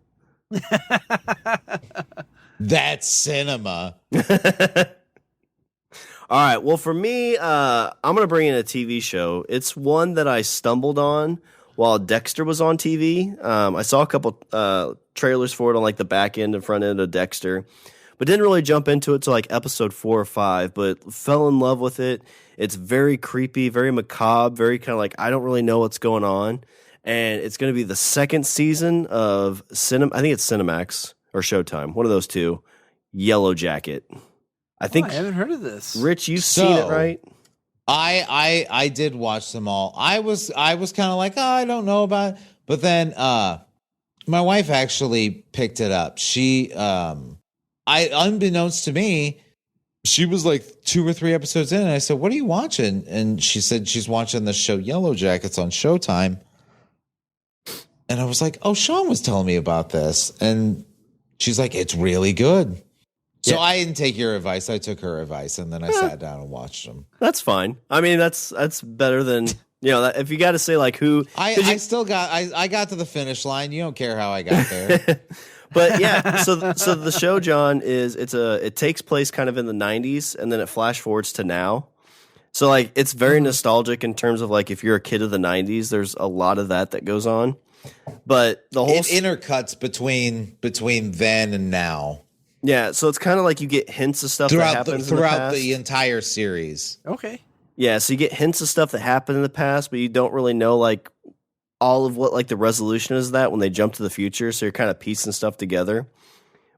That's cinema. All right. Well, for me, I'm going to bring in a TV show. It's one that I stumbled on while Dexter was on TV. I saw a couple trailers for it on like the back end and front end of Dexter, but didn't really jump into it till like episode 4 or 5, but fell in love with it. It's very creepy, very macabre, very kind of like, I don't really know what's going on. And it's going to be the 2nd season of I think it's Cinemax or Showtime, one of those two, Yellow Jacket. I think I haven't heard of this. Rich, you've seen it, right? I did watch them all. I was kind of like, oh, I don't know about it. But then my wife actually picked it up. She unbeknownst to me, she was like 2 or 3 episodes in, and I said, "What are you watching?" And she said she's watching the show Yellow Jackets on Showtime. And I was like, "Oh, Shawn was telling me about this." And she's like, "It's really good." So I didn't take your advice. I took her advice, and then I sat down and watched them. That's fine. I mean, that's better than You know, if you got to say like who, I got to the finish line. You don't care how I got there. But yeah, so the show, John, it takes place kind of in the 90s, and then it flash forwards to now. So like it's very nostalgic in terms of like if you're a kid of the 90s, there's a lot of that goes on. But the whole intercuts between then and now. Yeah, so it's kind of like you get hints of stuff that happens throughout the entire series. Okay. Yeah, so you get hints of stuff that happened in the past, but you don't really know like all of what like the resolution is of that when they jump to the future. So you're kind of piecing stuff together.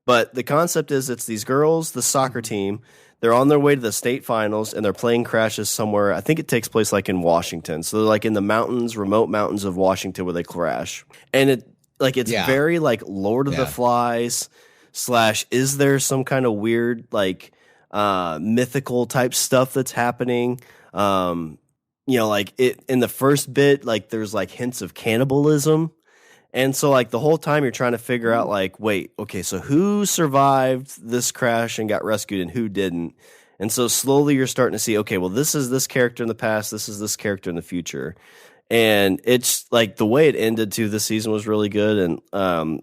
But the concept is it's these girls, the soccer team, they're on their way to the state finals and their plane crashes somewhere. I think it takes place like in Washington. So they're like in the mountains, remote mountains of Washington where they crash. And it's very like Lord of the Flies / is there some kind of weird like mythical type stuff that's happening? You know, like it in the first bit, like there's like hints of cannibalism. And so like the whole time you're trying to figure out like, wait, okay, so who survived this crash and got rescued and who didn't? And so slowly you're starting to see, okay, well, this is this character in the past. This is this character in the future. And it's like the way it ended too this season was really good. And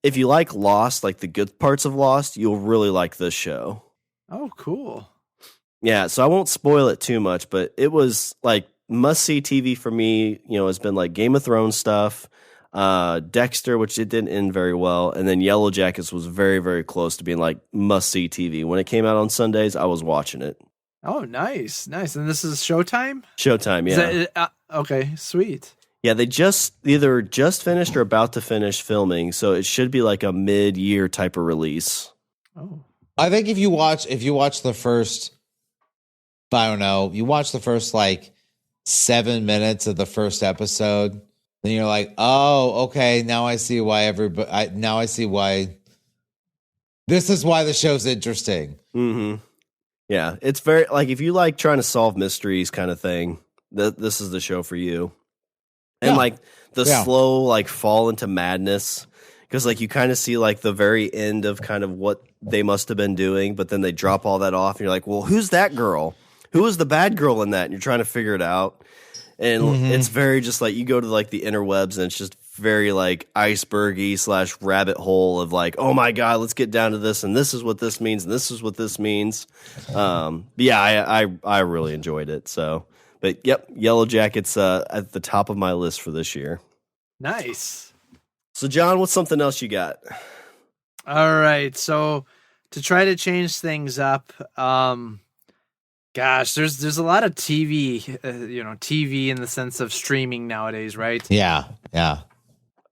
if you like Lost, like the good parts of Lost, you'll really like this show. Oh, cool. Yeah, so I won't spoil it too much, but it was like must-see TV for me. You know, it's been like Game of Thrones stuff, Dexter, which it didn't end very well, and then Yellow Jackets was very, very close to being like must-see TV. When it came out on Sundays, I was watching it. Oh, nice. And this is Showtime? Showtime, yeah. Okay, sweet. Yeah, they either just finished or about to finish filming, so it should be like a mid-year type of release. Oh, I think if you watch the first, I don't know, you watch the first like 7 minutes of the first episode, then you're like, oh, okay, now I see why this is why the show's interesting. Mm-hmm. Yeah, it's very like if you like trying to solve mysteries kind of thing, this is the show for you. And like the slow like fall into madness, because like you kind of see like the very end of kind of what they must have been doing, but then they drop all that off and you're like, well, who's that girl? Who was the bad girl in that? And you're trying to figure it out. And it's very just like you go to like the interwebs and it's just very like icebergy / rabbit hole of like, oh my God, let's get down to this. And this is what this means. And this is what this means. I really enjoyed it. So, but yep, Yellow Jackets at the top of my list for this year. Nice. So John, what's something else you got? All right. So to try to change things up, gosh, there's a lot of TV, TV in the sense of streaming nowadays, right? Yeah.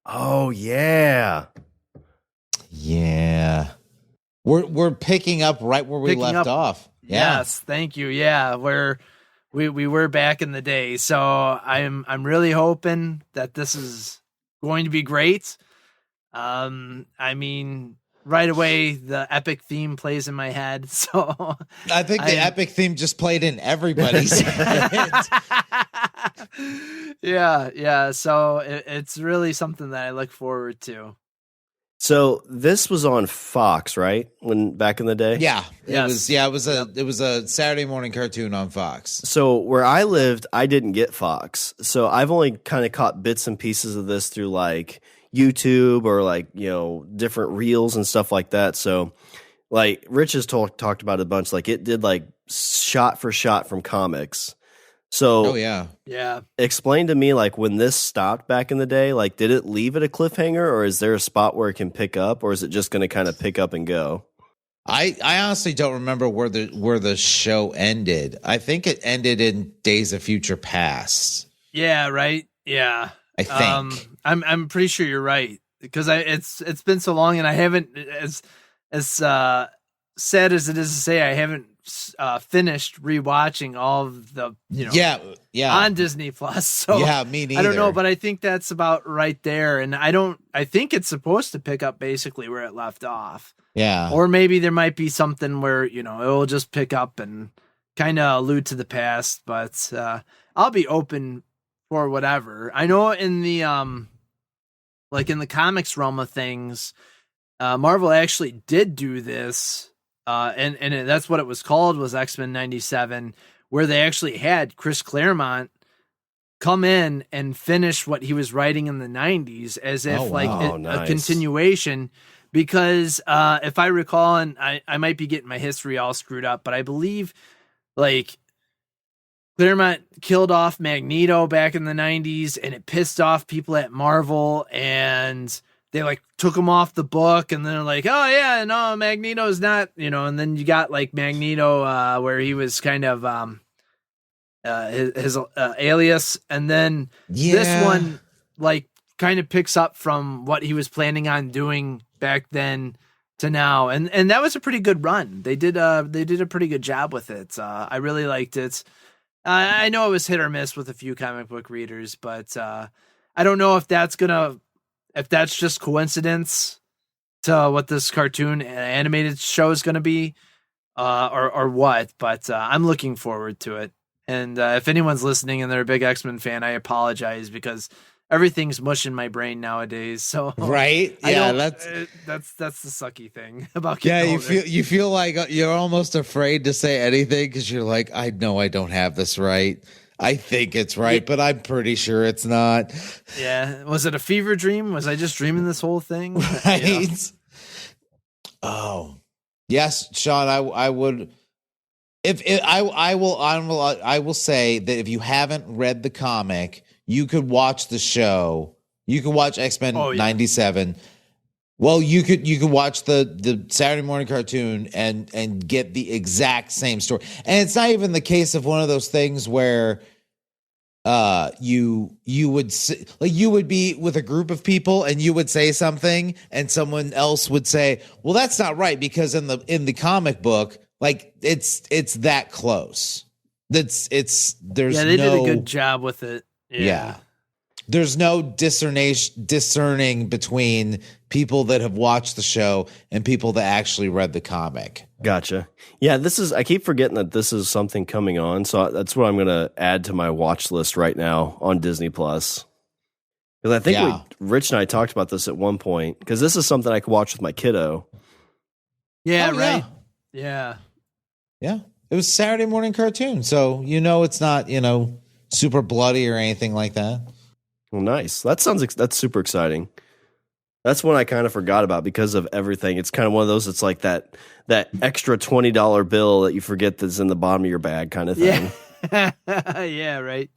Oh yeah. We're picking up right where we left off. Yeah. Yes, thank you. Yeah, we were back in the day, so I'm really hoping that this is going to be great. I mean, right away, the epic theme plays in my head. So I think the epic theme just played in everybody's head. Yeah. So it's really something that I look forward to. So this was on Fox, right? Back in the day? Yeah. It was a Saturday morning cartoon on Fox. So where I lived, I didn't get Fox. So I've only kind of caught bits and pieces of this through like YouTube or like, different reels and stuff like that. So like Rich has talked about it a bunch. Like it did like shot for shot from comics. So yeah. Explain to me like when this stopped back in the day, like did it leave at a cliffhanger or is there a spot where it can pick up or is it just going to kind of pick up and go? I honestly don't remember where the show ended. I think it ended in Days of Future Past. Yeah, right. Yeah. I think. I'm pretty sure you're right because it's been so long and I haven't as sad as it is to say I haven't finished rewatching all of the on Disney Plus. So yeah, me neither. I don't know, but I think that's about right there. And I think it's supposed to pick up basically where it left off. Yeah. Or maybe there might be something where, it will just pick up and kind of allude to the past, but I'll be open for whatever. I know in the in the comics realm of things, Marvel actually did do this. And that's what it was called, was X-Men 97, where they actually had Chris Claremont come in and finish what he was writing in the 90s as if a continuation. Because if I recall, and I might be getting my history all screwed up, but I believe like Claremont killed off Magneto back in the 90s, and it pissed off people at Marvel, and they like took him off the book, and they're like, oh yeah, no, Magneto's not, and then you got like Magneto where he was kind of his alias, and then this one like kind of picks up from what he was planning on doing back then to now, and that was a pretty good run. They did a pretty good job with it. I really liked it. I know it was hit or miss with a few comic book readers, but I don't know if that's just coincidence to what this cartoon animated show is going to be, or what. But I'm looking forward to it. And if anyone's listening and they're a big X-Men fan, I apologize because everything's mush in my brain nowadays. So right, yeah, that's the sucky thing about getting older. you feel like you're almost afraid to say anything because you're like, I know I don't have this right. I think it's right, but I'm pretty sure it's not. Yeah, was it a fever dream? Was I just dreaming this whole thing? Right. Oh, yes, Shawn. I would. I will say that if you haven't read the comic, you could watch the show. You could watch X-Men 97. Well, you could watch the Saturday morning cartoon and get the exact same story. And it's not even the case of one of those things where you would be with a group of people and you would say something and someone else would say, "Well, that's not right because in the comic book, like it's that close." They did a good job with it. Yeah. There's no discerning between people that have watched the show and people that actually read the comic. Gotcha. Yeah, I keep forgetting that this is something coming on, so that's what I'm going to add to my watch list right now on Disney Plus. Because I think Rich and I talked about this at one point, because this is something I could watch with my kiddo. Yeah, right. Yeah. Yeah. It was Saturday morning cartoon, so it's not, super bloody or anything like that. Well, nice. That's super exciting. That's one I kind of forgot about because of everything. It's kind of one of those. It's like that extra $20 bill that you forget that's in the bottom of your bag, kind of thing. Yeah, yeah, right.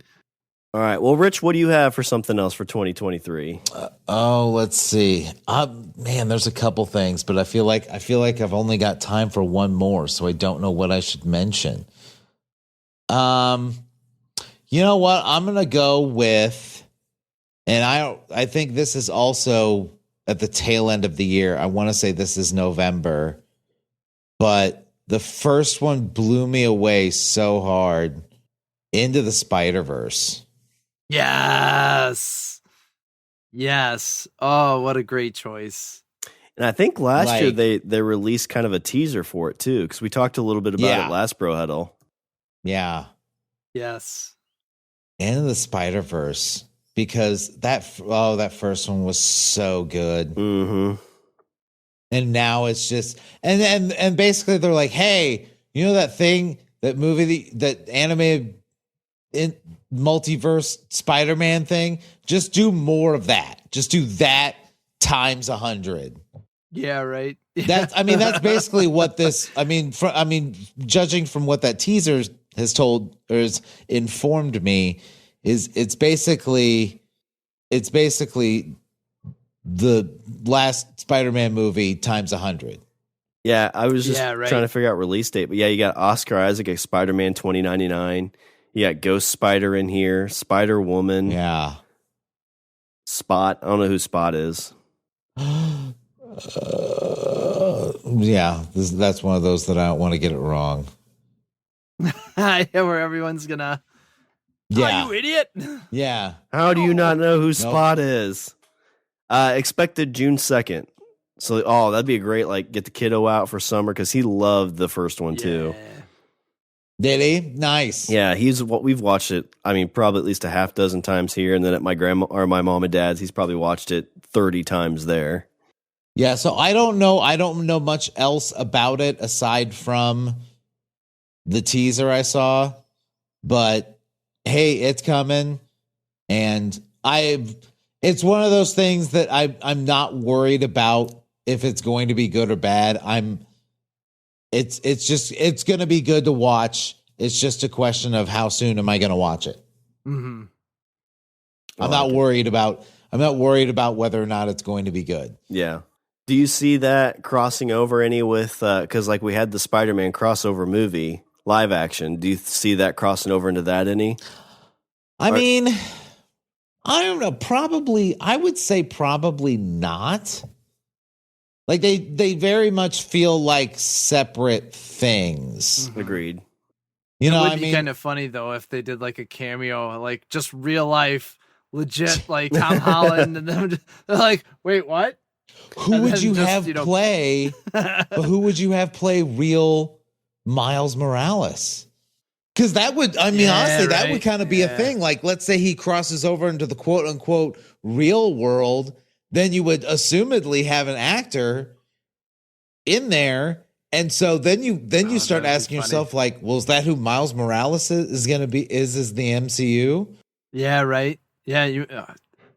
All right. Well, Rich, what do you have for something else for 2023? Let's see. Man, there's a couple things, but I feel like I've only got time for one more, so I don't know what I should mention. You know what? I'm gonna go with, and I think this is also at the tail end of the year. I want to say this is November, but the first one blew me away so hard. Into the Spider-Verse. Yes. Oh, what a great choice. And I think last year they released kind of a teaser for it too, because we talked a little bit about it last Bro Huddle. Yeah. Yes. Into the Spider-Verse, because that first one was so good. Mm-hmm. And now it's just and basically they're like, hey, that movie, that animated multiverse Spider-Man thing, just do more of that. Just do that times 100. Yeah, right. That's basically what this. Judging from what that teaser has told or has informed me, is it's basically the last Spider-Man movie times 100. Yeah, I was just trying to figure out release date, but yeah, you got Oscar Isaac at Spider-Man 2099. You got Ghost Spider in here, Spider Woman. Yeah. Spot. I don't know who Spot is. That's one of those that I don't want to get it wrong. Where everyone's gonna. Yeah. Oh, you idiot. Yeah. How do you not know who Spot is? Expected June 2nd. So, that'd be a great, get the kiddo out for summer, because he loved the first one too. Did he? Nice. Yeah, we've watched it. Probably at least a half dozen times here, and then at my my mom and dad's, he's probably watched it 30 times there. Yeah, so I don't know much else about it aside from the teaser I saw. but hey, it's coming. And it's one of those things that I'm not worried about if it's going to be good or bad. It's going to be good to watch. It's just a question of how soon am I going to watch it? Mm-hmm. I'm not worried about whether or not it's going to be good. Yeah. Do you see that crossing over any with, because like we had the Spider-Man crossover movie, live action. Do you see that crossing over into that any? I mean, I don't know. Probably, I would say probably not. Like they very much feel like separate things. Mm-hmm. Agreed. You know, it would be kind of funny though if they did like a cameo, like just real life, legit, like Tom Holland, and then they're like, "Wait, what?" Who would you have play? But who would you have play real Miles Morales? Because that would, I mean, honestly, that would kind of be a thing. Like, let's say he crosses over into the quote unquote real world, then you would assumedly have an actor in there. And so then you start asking yourself, like, well, is that who Miles Morales is going to be? Is the MCU? Yeah, right. Yeah,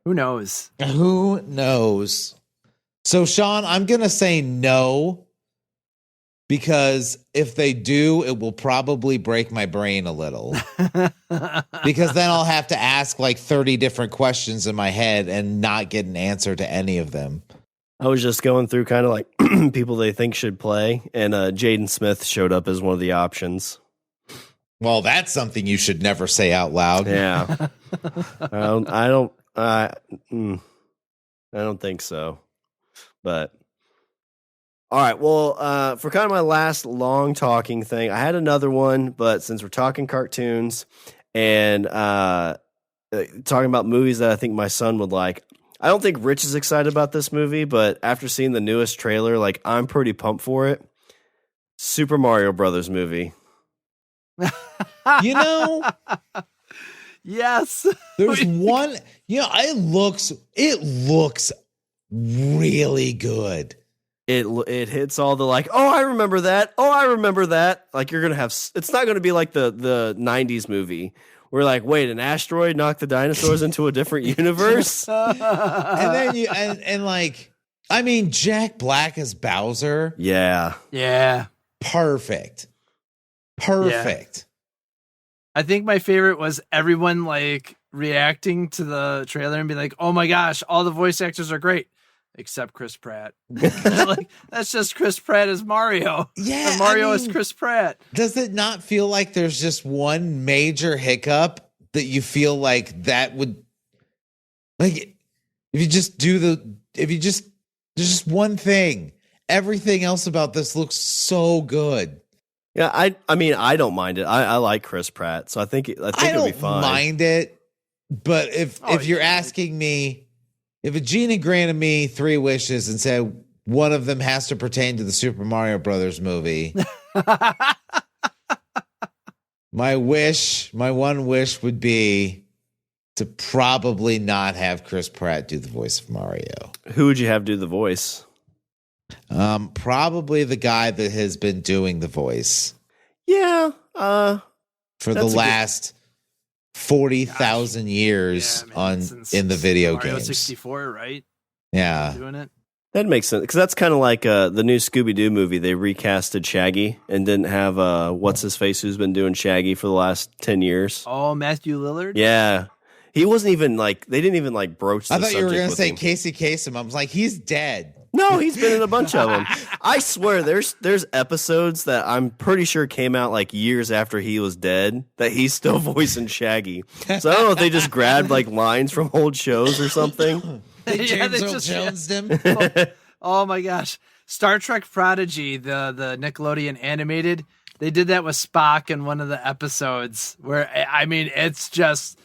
who knows? Who knows? So, Shawn, I'm going to say no, because if they do, it will probably break my brain a little. Because then I'll have to ask like 30 different questions in my head and not get an answer to any of them. I was just going through kind of like people they think should play, and Jaden Smith showed up as one of the options. Well, that's something you should never say out loud. Yeah. I don't think so. But all right, well, for kind of my last long talking thing, I had another one, but since we're talking cartoons and talking about movies that I think my son would like, I don't think Rich is excited about this movie, but after seeing the newest trailer, like I'm pretty pumped for it. Super Mario Brothers movie. You know, yes. There's one, you know, it looks really good. It hits all the like, oh, I remember that. Oh, I remember that. Like you're gonna have. It's not gonna be like the '90s movie where like, wait, an asteroid knocked the dinosaurs into a different universe, and then you and like, I mean, Jack Black as Bowser. Yeah. Perfect. Yeah. I think my favorite was everyone like reacting to the trailer and be like, "Oh my gosh, all the voice actors are great." Except Chris Pratt. Like, that's just Chris Pratt as Mario. Yeah. And Mario is Chris Pratt. Does it not feel like there's just one major hiccup that you feel like that would, like, there's just one thing, everything else about this looks so good. Yeah, I mean, I don't mind it. I like Chris Pratt, so I think it'll be fine. I don't mind it, but if you're asking me, if a genie granted me 3 wishes and said one of them has to pertain to the Super Mario Brothers movie, my one wish would be to probably not have Chris Pratt do the voice of Mario. Who would you have do the voice? Probably the guy that has been doing the voice. Yeah. For the last 40,000 years in the video Mario games. 64, right? Yeah. Doing it. That makes sense, because that's kind of like the new Scooby-Doo movie. They recasted Shaggy and didn't have what's-his-face who's been doing Shaggy for the last 10 years. Oh, Matthew Lillard? Yeah. He wasn't even like, they didn't even like broach the subject. I thought you were going to say him. Casey Kasem. I was like, he's dead. No, he's been in a bunch of them. I swear, there's episodes that I'm pretty sure came out like years after he was dead that he's still voicing Shaggy. So I don't know if they just grabbed like lines from old shows or something. They just Jonesed him. Oh my gosh. Star Trek Prodigy, the Nickelodeon animated, they did that with Spock in one of the episodes where, I mean, it's just...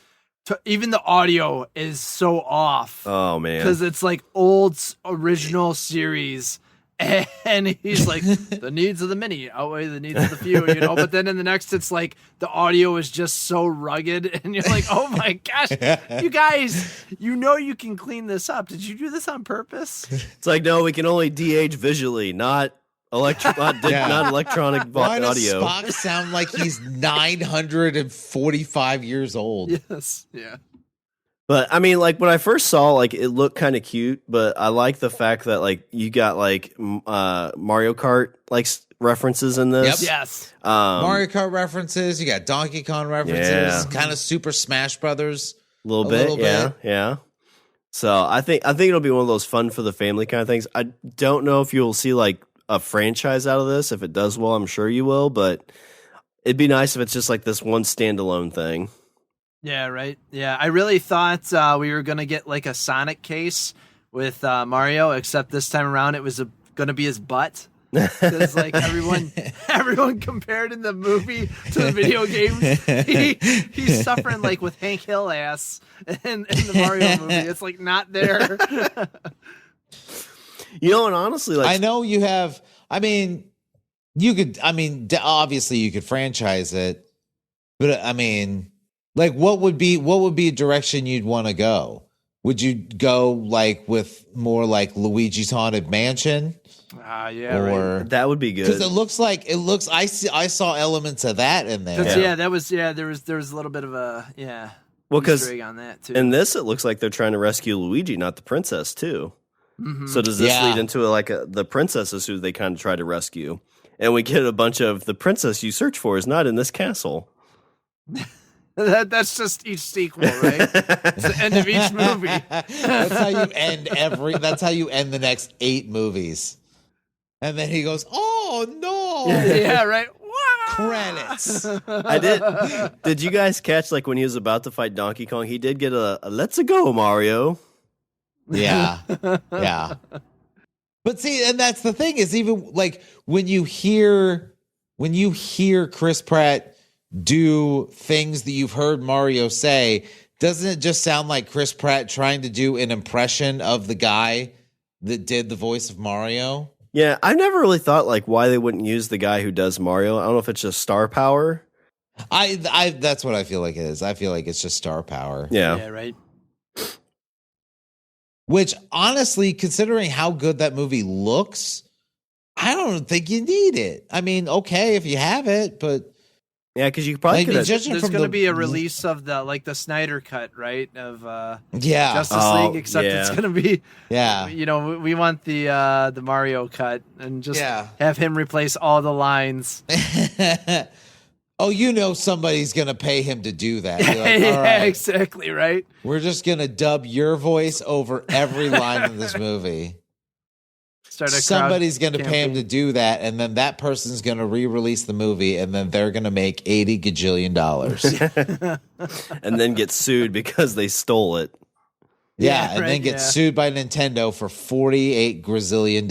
even the audio is so off. Oh man, because it's like old original series, and he's like, the needs of the many outweigh the needs of the few, you know. But then in the next, it's like the audio is just so rugged, and you're like, oh my gosh, you guys, you know you can clean this up. Did you do this on purpose? It's like, no, we can only de-age visually, not not electronic Why does audio. Spock sound like he's 945 years old? Yes. Yeah. But I mean, like when I first saw, like it looked kind of cute, but I like the fact that like you got like Mario Kart like references in this. Yep. Yes. Mario Kart references. You got Donkey Kong references. Yeah. Kind of Super Smash Brothers. A little bit. Yeah. So I think it'll be one of those fun for the family kind of things. I don't know if you'll see like a franchise out of this. If it does well, I'm sure you will, but it'd be nice if it's just like this one standalone thing. Yeah, right. Yeah, I really thought we were going to get like a Sonic case with Mario, except this time around it was going to be his butt. Because like everyone compared in the movie to the video games, he's suffering like with Hank Hill ass in the Mario movie. It's like not there. You know, and honestly, like I know you have. I mean, you could. I mean, obviously you could franchise it, but I mean, like, what would be a direction you'd want to go? Would you go like with more like Luigi's Haunted Mansion? Yeah, or right. that would be good because it looks. I saw elements of that in there. There was a little bit of a Well, because Easter egg on that too. in this, it looks like they're trying to rescue Luigi, not the princess, too. Mm-hmm. So does this lead into the princesses who they kind of try to rescue? And we get a bunch of the princess you search for is not in this castle. That's just each sequel, right? It's the end of each movie. That's how you end That's how you end the next 8 movies. And then he goes, "Oh no!" Yeah, right. Credits. I did. Did you guys catch like when he was about to fight Donkey Kong? He did get a "Let's go, Mario." Yeah. But see, and that's the thing is even like when you hear Chris Pratt do things that you've heard Mario say, doesn't it just sound like Chris Pratt trying to do an impression of the guy that did the voice of Mario? Yeah, I never really thought like why they wouldn't use the guy who does Mario. I don't know if it's just star power. I that's what I feel like it is. I feel like it's just star power. Yeah, right. Which honestly, considering how good that movie looks, I don't think you need it. I mean, okay, if you have it, but yeah, because you probably could. There's going to be a release of the Snyder cut, right? Of Justice League, except it's going to be You know, we want the Mario cut and just have him replace all the lines. Oh, you know somebody's going to pay him to do that. You're like, yeah, all right, exactly, right? We're just going to dub your voice over every line in this movie. Somebody's going to pay him to do that, and then that person's going to re-release the movie, and then they're going to make $80 gajillion. And then get sued because they stole it. Yeah, and then get sued by Nintendo for $48 gazillion.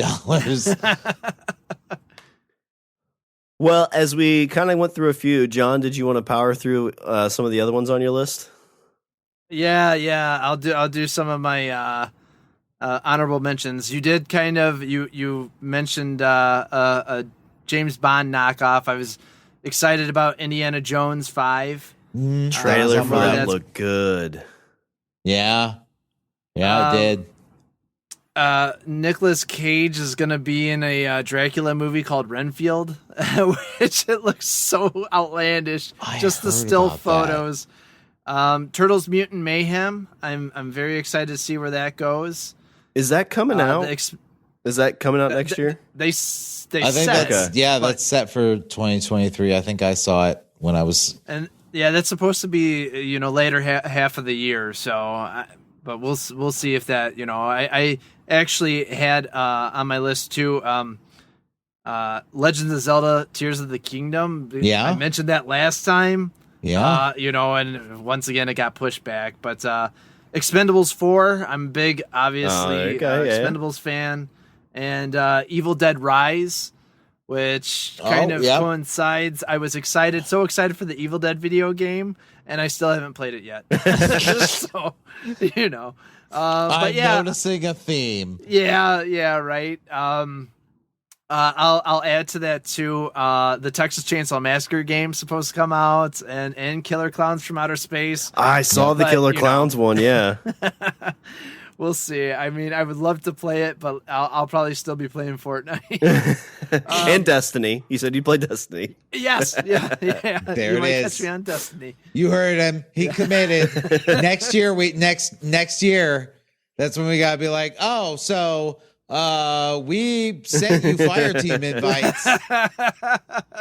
Well, as we kind of went through a few, John, did you want to power through some of the other ones on your list? Yeah. I'll do some of my honorable mentions. You did kind of you mentioned a James Bond knockoff. I was excited about Indiana Jones 5. Trailer for that looked good. Yeah, it did. Nicolas Cage is going to be in a Dracula movie called Renfield, which it looks so outlandish. Just the still photos. Turtles Mutant Mayhem. I'm very excited to see where that goes. Is that coming out? Is that coming out next year? I think that's set for 2023. I think I saw it when I was. And yeah, that's supposed to be later half of the year. So, but we'll see if that I actually had on my list too. Legends of Zelda: Tears of the Kingdom. Yeah, I mentioned that last time. Yeah, and once again it got pushed back. But Expendables 4, I'm big, obviously, Expendables fan, and Evil Dead Rise, which kind of coincides. I was so excited for the Evil Dead video game, and I still haven't played it yet. So, I'm noticing a theme. Yeah, right. I'll add to that too. The Texas Chainsaw Massacre game supposed to come out, and Killer Clowns from Outer Space. I saw the Killer Clowns one. Yeah. We'll see. I mean, I would love to play it, but I'll probably still be playing Fortnite. And Destiny. You said you play Destiny. Yes. Yeah. There you it might is. catch me on Destiny. You heard him. He committed. Next year, next year, that's when we gotta be like, oh, so we sent you fire team invites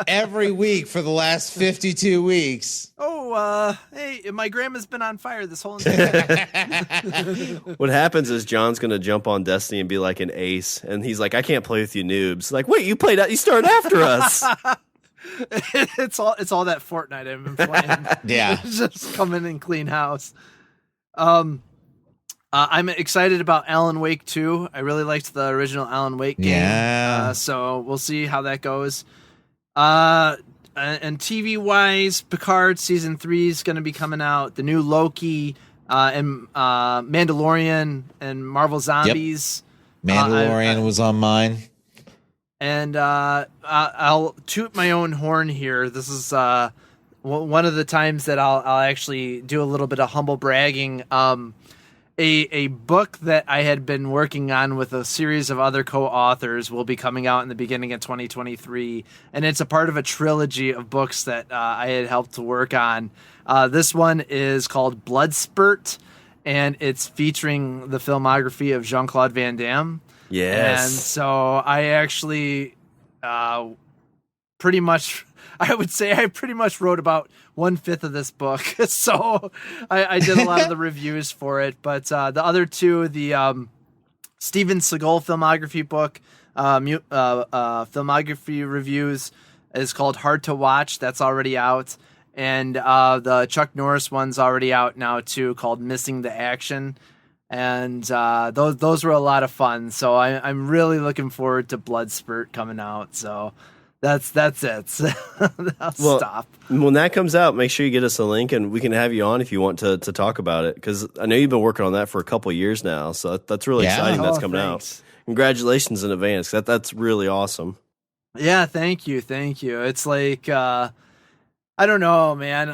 every week for the last 52 weeks. Oh, hey, my grandma's been on fire this whole entire time. What happens is John's gonna jump on Destiny and be like an ace, and he's like, "I can't play with you noobs." Like, wait, you started after us. It's all that Fortnite I've been playing. Yeah, just come in and clean house. I'm excited about Alan Wake 2. I really liked the original Alan Wake game. Yeah. So we'll see how that goes. And TV-wise, Picard Season 3 is going to be coming out. The new Loki and Mandalorian and Marvel Zombies. Yep. Mandalorian was on mine. And I'll toot my own horn here. This is one of the times that I'll actually do a little bit of humble bragging. A book that I had been working on with a series of other co-authors will be coming out in the beginning of 2023, and it's a part of a trilogy of books that I had helped to work on. This one is called Bloodspurt, and it's featuring the filmography of Jean-Claude Van Damme. Yes. And so I actually pretty much wrote about 1/5 of this book. So I did a lot of the reviews for it. But the other two, the Steven Seagal filmography book, filmography reviews, is called Hard to Watch. That's already out. And the Chuck Norris one's already out now too, called Missing the Action. And those were a lot of fun. So I'm really looking forward to Bloodspurt coming out. So that's it. I'll stop. When that comes out, make sure you get us a link, and we can have you on if you want to talk about it, because I know you've been working on that for a couple of years now. So that's really exciting. That's coming out. Congratulations in advance. That's really awesome. Yeah, thank you. It's like I don't know, man.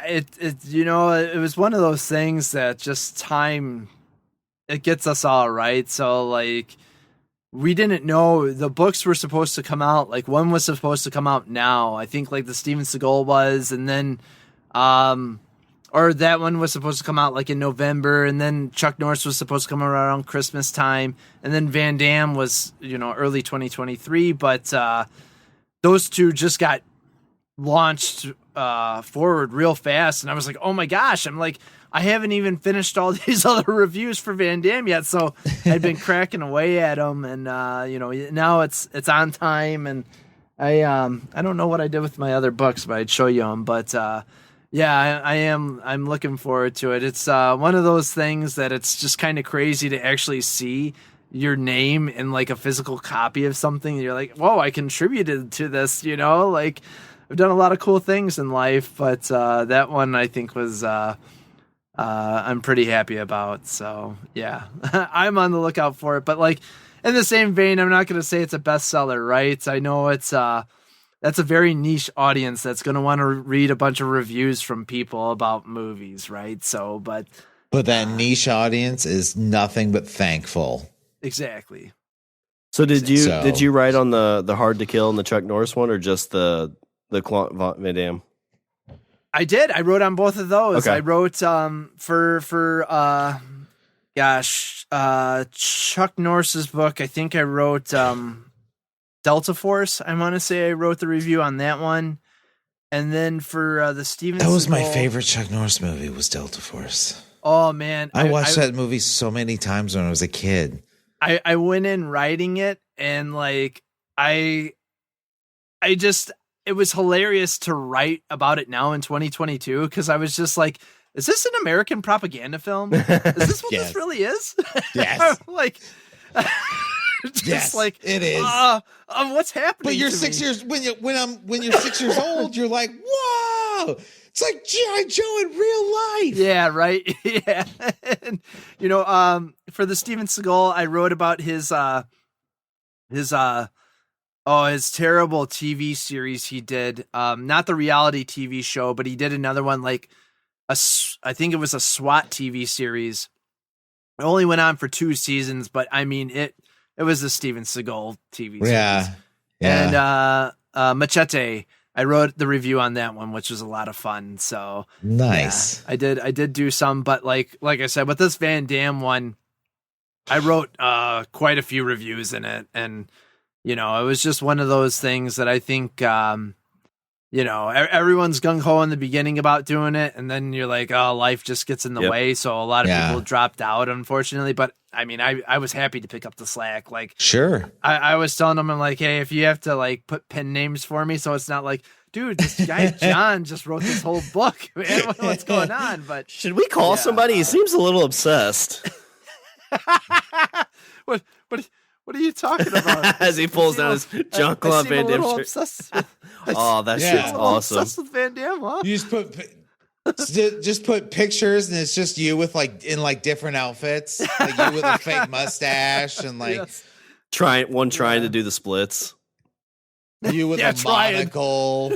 It was one of those things that just time, it gets us all right. So like, we didn't know the books were supposed to come out. Like, one was supposed to come out now. I think like the Steven Seagal was, and then, or that one was supposed to come out like in November, and then Chuck Norris was supposed to come around Christmas time, and then Van Damme was, early 2023. But those two just got launched forward real fast, and I was like, oh my gosh, I'm like, I haven't even finished all these other reviews for Van Damme yet, so I'd been cracking away at them, and now it's on time, and I don't know what I did with my other books, but I'd show you them. But I'm looking forward to it. It's one of those things that it's just kind of crazy to actually see your name in like a physical copy of something. And you're like, whoa, I contributed to this. Like, I've done a lot of cool things in life, but that one I think was. I'm pretty happy about. So yeah, I'm on the lookout for it. But like, in the same vein, I'm not going to say it's a bestseller, right? I know it's that's a very niche audience that's going to want to read a bunch of reviews from people about movies, right? So, but that niche audience is nothing but thankful. Exactly. So did you write on the Hard to Kill and the Chuck Norris one, or just the Van Damme? I did. I wrote on both of those. Okay. I wrote for Chuck Norris's book. I think I wrote Delta Force. I want to say I wrote the review on that one. And then for the Steven That was my Seagal- favorite Chuck Norris movie, was Delta Force. Oh man. I watched that movie so many times when I was a kid. I went in writing it, and like it was hilarious to write about it now in 2022, because I was just like, is this an American propaganda film? Is this what this really is? Yes. Like, just yes, like it is. What's happening? But you're to 6 me? years when you're 6 years old, you're like, whoa! It's like G.I. Joe in real life. Yeah, right. Yeah. And, for the Steven Seagal, I wrote about his terrible TV series he did. Not the reality TV show, but he did another one, like I think it was a SWAT TV series It only went on for 2 seasons, but I mean, it was a Steven Seagal TV series. Yeah. And Machete, I wrote the review on that one, which was a lot of fun. So nice. Yeah, I did do some, but like I said, with this Van Damme one, I wrote quite a few reviews in it, and it was just one of those things that I think everyone's gung ho in the beginning about doing it, and then you're like, oh, life just gets in the way, so a lot of people dropped out, unfortunately. But I mean, I was happy to pick up the slack. Like, sure, I was telling them, I'm like, hey, if you have to like put pen names for me, so it's not like, dude, this guy John just wrote this whole book, man, what's going on? But should we call somebody? He seems a little obsessed. What are you talking about? As he pulls down his John Claude Van Damme shirt. Obsessed Oh, that shit's awesome. Obsessed with Van Damme, huh? You just put pictures, and it's just you with like in like different outfits, like you with a fake mustache, and like trying to do the splits. You with a monocle.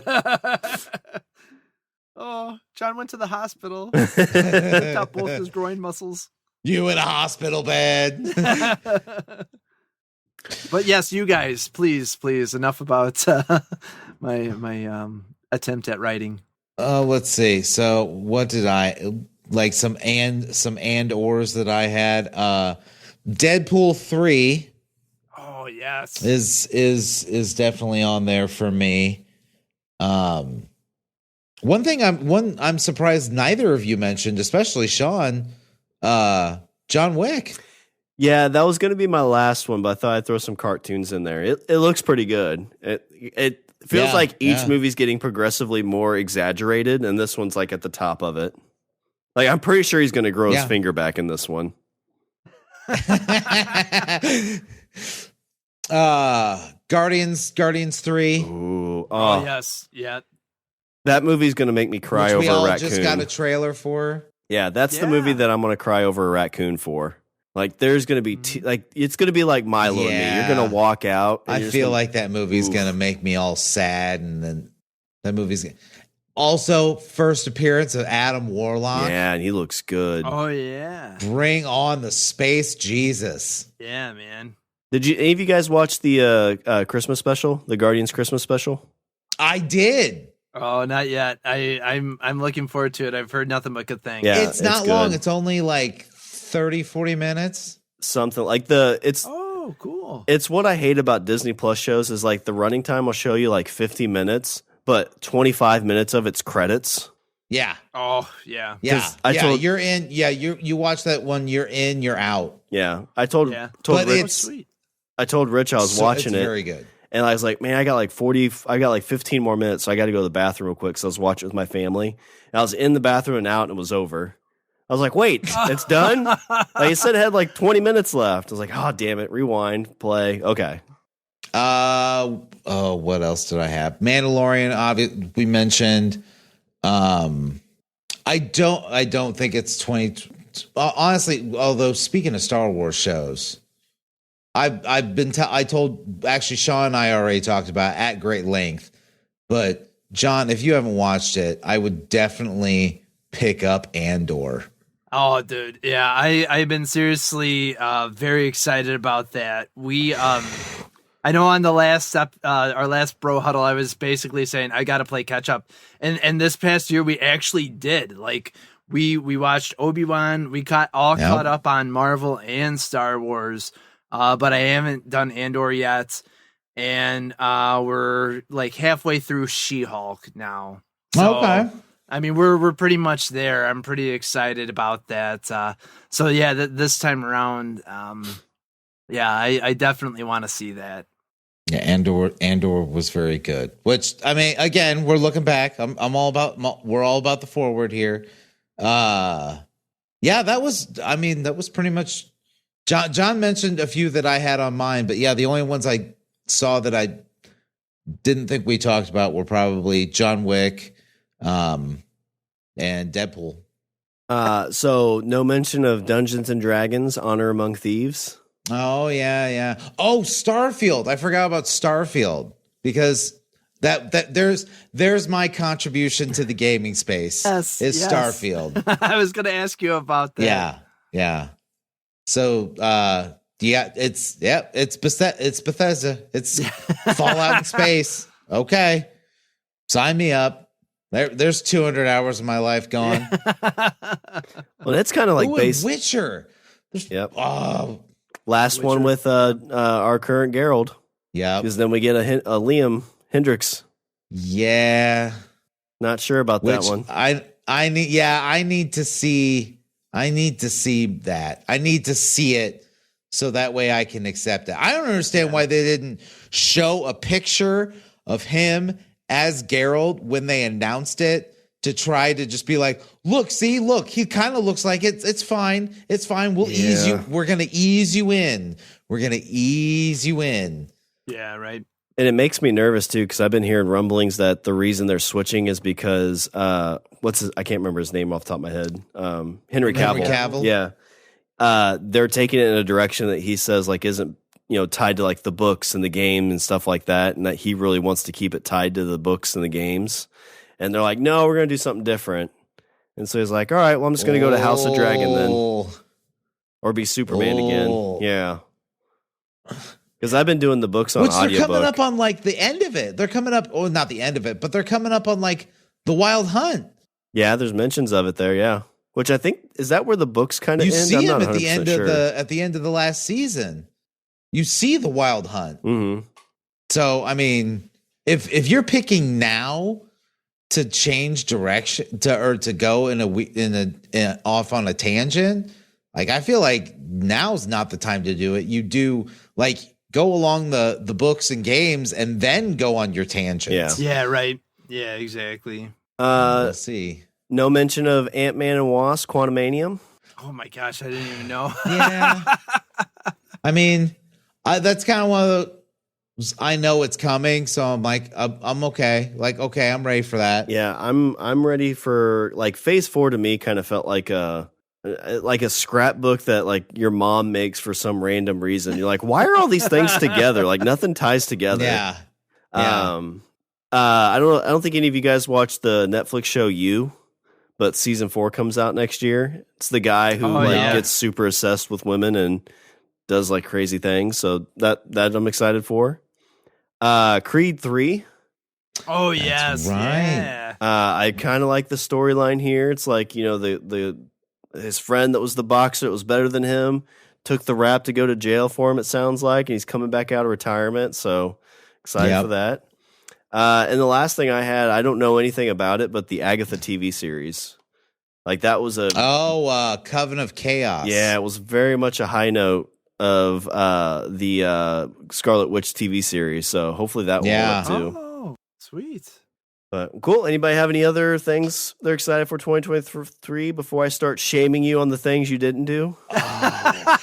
Oh, John went to the hospital. Picked out both his groin muscles. You in a hospital bed. But yes, you guys, please, enough about my attempt at writing. Let's see. So what did I like? Some and/ors that I had. Deadpool 3. Oh yes, is definitely on there for me. One thing I'm surprised neither of you mentioned, especially Shawn. John Wick. Yeah, that was going to be my last one, but I thought I'd throw some cartoons in there. It looks pretty good. It feels like each movie's getting progressively more exaggerated, and this one's like at the top of it. Like, I'm pretty sure he's going to grow his finger back in this one. Guardians 3. Ooh, oh yes, yeah. That movie's going to make me cry over a raccoon. Just got a trailer for. Yeah, that's the movie that I'm going to cry over a raccoon for. Like, there's going to be it's going to be like Milo and me. You're going to walk out. I feel like that movie's going to make me all sad, and then that movie's also first appearance of Adam Warlock. Yeah, and he looks good. Oh yeah, bring on the space Jesus. Yeah, man. Did any of you guys watch the Christmas special, the Guardians Christmas special? I did. Oh, not yet. I'm looking forward to it. I've heard nothing but good things. Yeah, it's not long. It's only like 30-40 minutes. Something like oh, cool. It's what I hate about Disney Plus shows is like the running time will show you like 50 minutes, but 25 minutes of it's credits. Yeah. Oh, yeah. Yeah. You're in. Yeah, you watch that one, you're in, you're out. Yeah. I told Rich, sweet. I told Rich I was watching it. Very good. And I was like, man, I got like 15 more minutes, so I got to go to the bathroom real quick. So I was watching with my family. And I was in the bathroom and out, and it was over. I was like, wait, it's done? Like, it said it had like 20 minutes left. I was like, oh, damn it. Rewind, play. Okay. What else did I have? Mandalorian, obviously, we mentioned. I don't think it's 20. Honestly, although speaking of Star Wars shows, I told actually Shawn and I already talked about it at great length, but John, if you haven't watched it, I would definitely pick up Andor. Oh, dude, yeah, I've been seriously very excited about that. We I know on the last our last Bro Huddle, I was basically saying I got to play catch up, and this past year we actually did. Like we watched Obi-Wan, we caught up on Marvel and Star Wars. But I haven't done Andor yet, and we're like halfway through She-Hulk now. So, okay. I mean, we're pretty much there. I'm pretty excited about that. So yeah, this time around, I definitely want to see that. Yeah, Andor was very good. Which, I mean, again, we're looking back. We're all about the forward here. That was pretty much. John mentioned a few that I had on mine, but yeah, the only ones I saw that I didn't think we talked about were probably John Wick, and Deadpool. So no mention of Dungeons and Dragons: Honor Among Thieves. Oh yeah. Oh, Starfield. I forgot about Starfield because that there's my contribution to the gaming space. Yes. Starfield. I was going to ask you about that. Yeah. So it's Bethesda. It's Fallout in space. Okay. Sign me up. There's 200 hours of my life gone. Well, that's kind of like Witcher. Yep. Oh, last Witcher. one with our current Geralt. yeah. Because then we get a Liam Hendricks. Yeah. Not sure about that one. I need to see that. I need to see it so that way I can accept it. I don't understand why they didn't show a picture of him as Geralt when they announced it, to try to just be like, look, he kind of looks like it. It's fine. It's fine. We'll ease you. We're going to ease you in. Yeah, right. And it makes me nervous too, because I've been hearing rumblings that the reason they're switching is because I can't remember his name off the top of my head. Henry Cavill. Yeah. They're taking it in a direction that he says like isn't tied to like the books and the game and stuff like that, and that he really wants to keep it tied to the books and the games. And they're like, no, we're gonna do something different. And so he's like, all right, well, I'm just gonna go to House of Dragon then, or be Superman again. Yeah. Because I've been doing the books on audiobook. Which they're coming up on like the end of it. They're coming up, not the end of it, but they're coming up on like the Wild Hunt. Yeah, there's mentions of it there. Yeah, which I think is that where the books kind of end. You see I'm him not at the end sure. of the end of the last season. You see the Wild Hunt. Mm-hmm. So I mean, if you're picking now to change direction to go in off on a tangent, like I feel like now's not the time to do it. You do like go along the books and games and then go on your tangents. Yeah, right. Yeah, exactly. Let's see. No mention of Ant-Man and Wasp: Quantumanium. Oh my gosh, I didn't even know. Yeah. I mean, that's kind of one of those. I know it's coming, so I'm like, I'm okay. Like, okay, I'm ready for that. Yeah, I'm ready for like Phase 4. To me, kind of felt like a scrapbook that like your mom makes for some random reason. You're like, why are all these things together? Like nothing ties together. Yeah. I don't think any of you guys watched the Netflix show You, but season 4 comes out next year. It's the guy who gets super obsessed with women and does like crazy things. So that I'm excited for. Creed 3. Oh, That's yes. right. Yeah. I kind of like the storyline here. It's like, his friend that was the boxer that was better than him took the rap to go to jail for him, it sounds like, and he's coming back out of retirement. So excited for that. And the last thing I had, I don't know anything about it, but the Agatha TV series. Like that was Coven of Chaos. Yeah, it was very much a high note of the Scarlet Witch TV series. So hopefully that will work too. Oh, sweet. But cool. Anybody have any other things they're excited for 2023 before I start shaming you on the things you didn't do? Oh.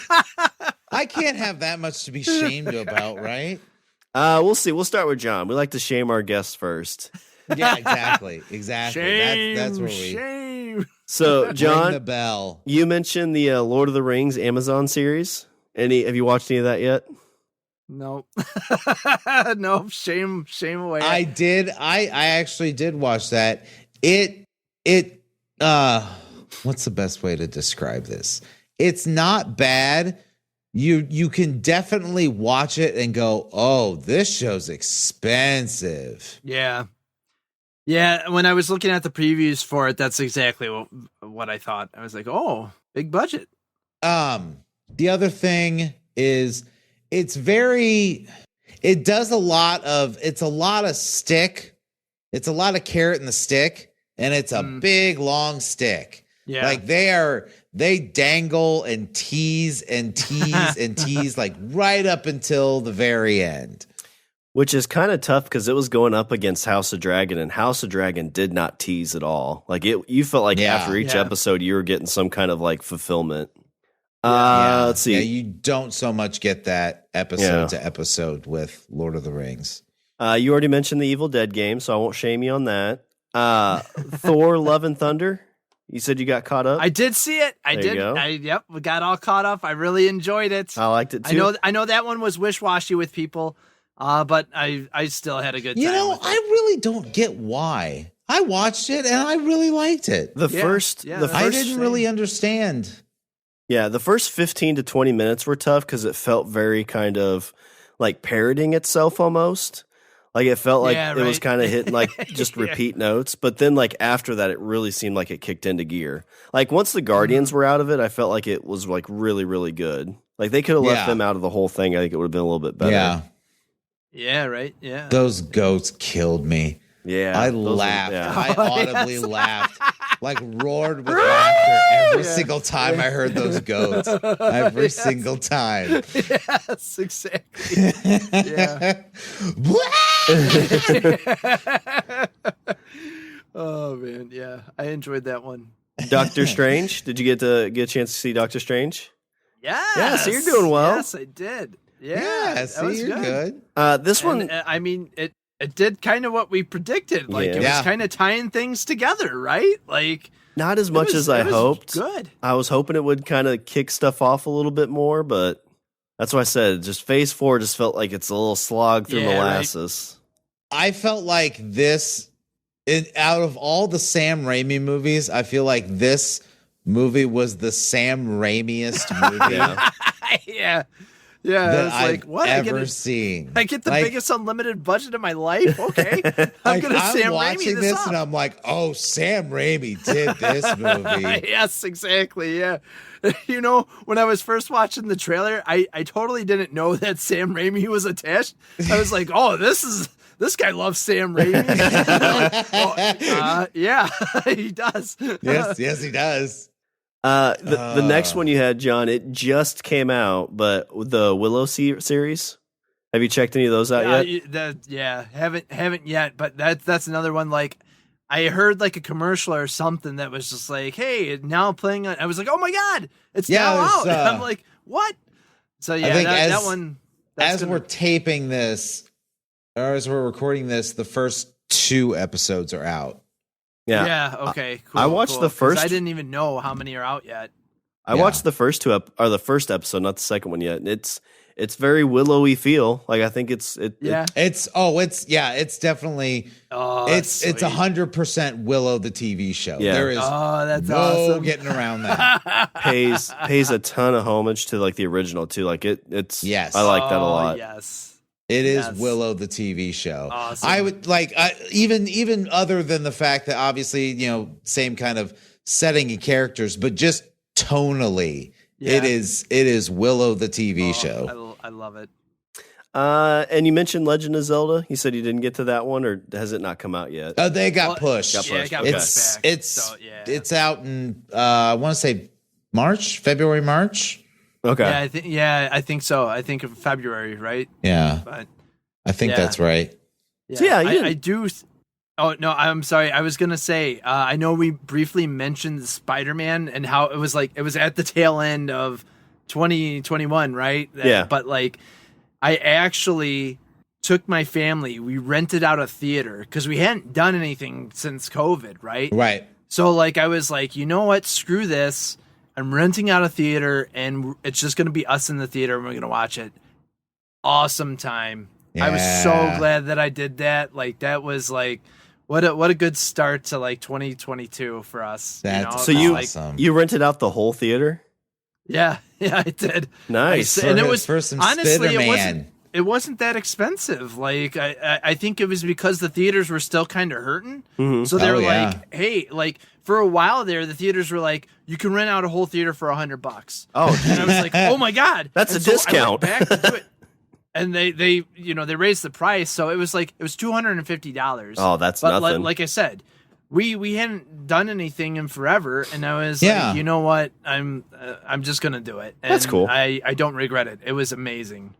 I can't have that much to be shamed about, right? We'll see. We'll start with John. We like to shame our guests first. Yeah, exactly. Shame, that's where we shame. So, John, ring the bell. You mentioned the Lord of the Rings Amazon series. Have you watched any of that yet? Nope. Nope. Shame away. I did. I actually did watch that. It what's the best way to describe this? It's not bad. You can definitely watch it and go, oh, this show's expensive. Yeah. Yeah, when I was looking at the previews for it, that's exactly what I thought. I was like, oh, big budget. The other thing is it's a lot of stick. It's a lot of carrot in the stick, and it's a big long stick. Yeah. Like they dangle and tease and tease and tease like right up until the very end. Which is kind of tough because it was going up against House of Dragon, and House of Dragon did not tease at all. Like you felt like after each episode you were getting some kind of like fulfillment. Let's see. Yeah, you don't so much get that episode to episode with Lord of the Rings. You already mentioned the Evil Dead game, so I won't shame you on that. Thor: Love and Thunder. You said you got caught up? I did see it. I did. Yep, we got all caught up. I really enjoyed it. I liked it too. I know that one was wish-washy with people, but I still had a good time. I really don't get why. I watched it and I really liked it. The first I didn't really understand. Yeah, the first 15 to 20 minutes were tough because it felt very kind of like parodying itself almost. Like it felt like it was kind of hitting like just repeat notes. But then like after that, it really seemed like it kicked into gear. Like once the Guardians were out of it, I felt like it was like really, really good. Like they could have left them out of the whole thing. I think it would have been a little bit better. Yeah. Yeah, right. Yeah. Those goats killed me. Yeah. I laughed. I audibly laughed. Like roared with laughter every single time I heard those goats. Every single time. Yes, exactly. Yeah. Oh man, yeah. I enjoyed that one. Doctor Strange. Did you get a chance to see Doctor Strange? Yeah. So you're doing well. Yes, I did. Yeah. See, was you're good. This one, I mean, it did kind of what we predicted. Like it was kind of tying things together, right? Like not as much as I hoped. Good. I was hoping it would kind of kick stuff off a little bit more, but that's what I said. Just Phase 4 just felt like it's a little slog through molasses. Right. I felt like this, out of all the Sam Raimi movies, I feel like this movie was the Sam Raimiest movie. Yeah. Yeah, that I was like, what? Ever seen. I get the biggest unlimited budget of my life. Okay. I'm I'm watching this and I'm like, oh, Sam Raimi did this movie. Yes, exactly. Yeah. You know, when I was first watching the trailer, I totally didn't know that Sam Raimi was attached. I was like, oh, this guy loves Sam Raimi. Yeah, he does. Yes, he does. The next one you had, John, it just came out, but the Willow series. Have you checked any of those out yet? Haven't yet. But that's another one. Like, I heard like a commercial or something that was just like, "Hey, now playing on." I was like, "Oh my god, it's now out!" And I'm like, "What?" So yeah, that one. As we're taping this, or as we're recording this, the first 2 episodes are out. Yeah. Okay. Cool. I watched the first. I didn't even know how many are out yet. I watched the first 2 or the first episode, not the second one yet. And it's very Willowy feel. Like I think it's definitely it's 100% Willow the TV show. Yeah. There is that's no awesome. getting around that. pays a ton of homage to like the original too. Like it's I like that a lot. Yes. It is Willow the TV show. Awesome. I would like even other than the fact that obviously, same kind of setting and characters, but just tonally, it is Willow the TV show. I love it. And you mentioned Legend of Zelda. You said you didn't get to that one, or has it not come out yet? They got pushed. It got pushed back. It's out in I want to say February, March. Okay. I think so. I think of February, right? Yeah. But I think that's right. Yeah, so I do. Oh no, I'm sorry. I was gonna say. I know we briefly mentioned Spider-Man and how it was at the tail end of 2021, right? Yeah. But like, I actually took my family. We rented out a theater because we hadn't done anything since COVID, right? Right. So like, I was like, you know what? Screw this. I'm renting out a theater, and it's just going to be us in the theater, and we're going to watch it. Awesome time. Yeah. I was so glad that I did that. Like, that was like, what a good start to like 2022 for us. That's so awesome. You rented out the whole theater? Yeah, I did. Nice. And it was for some honestly, Spider-Man. it wasn't that expensive. Like, I think it was because the theaters were still kind of hurting. Mm-hmm. So they were like, hey, like for a while there, the theaters were like, you can rent out a whole theater for $100. Oh, and I was like, oh my God. That's a discount. I went back to do it. And they raised the price. So it was $250. Oh, that's nothing. Like I said, we hadn't done anything in forever. And I was like, you know what? I'm just going to do it. And that's cool. I don't regret it. It was amazing.